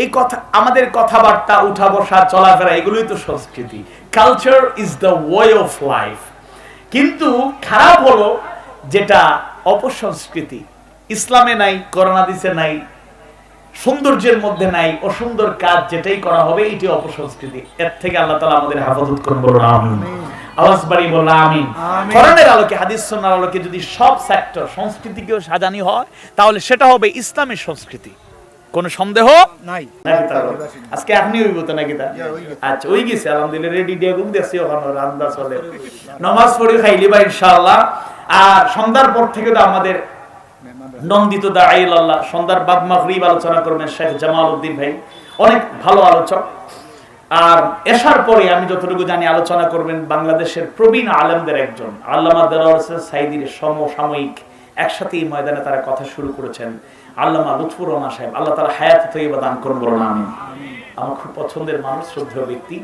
A: এই কথা, আমাদের কথাবার্তা, উঠা বসা, চলাফেরা, এগুলোই তো সংস্কৃতি। Culture is the way of life. কিন্তু খারাপ হলো যেটা অপসংস্কৃতি, ইসলামে নাই, কোরআন হাদিসে নাই, সৌন্দর্যের মধ্যে নাই, অসুন্দর কাজ যেটাই করা হবে এটি অপসংস্কৃতি। এর থেকে আল্লাহ তাআলা আমাদের হেফাজত করুন, বলুন আমিন। আওয়াজ বাড়িয়ে বলুন আমিন। কোরআনের আলোকে, হাদিস সুন্নাহর আলোকে যদি সব সেক্টর সংস্কৃতিকেও সাজানো হয়, তাহলে সেটা হবে ইসলামের সংস্কৃতি, কোনো সন্দেহ নাই। আজকে আপনি হইব তো নাকি? আচ্ছা, ওই গেছে আলহামদুলিল্লাহ, রেডি দিয়ে ঘুম দিয়েছি, ওখানে রান্না চলে, নামাজ পড়ি খাইলি বা ইনশাআল্লাহ। আর সন্ধ্যার পর থেকে তো আমাদের নন্দিত দাঈল আল্লাহ, সন্ধ্যার বাদ মাগরিব আলোচনা করবেন শেখ জামাল উদ্দিন ভাই, অনেক ভালো আলোচক। আর এশার পরে আমি যতটুকু জানি আলোচনা করবেন বাংলাদেশের প্রবীণ আলেমদের একজন, আল্লামা দেলোয়ার হোসেন সাঈদীর সমসাময়িক একসাথে এই ময়দানে তারা কথা শুরু করেছেন, আল্লামা লুৎফুর রহমান সাহেব। আল্লাহ তাআলা হায়াত তয়্যিবা দান করুন, বলুন আমিন। আমার খুব পছন্দের মানুষ, শ্রদ্ধেয় ব্যক্তি।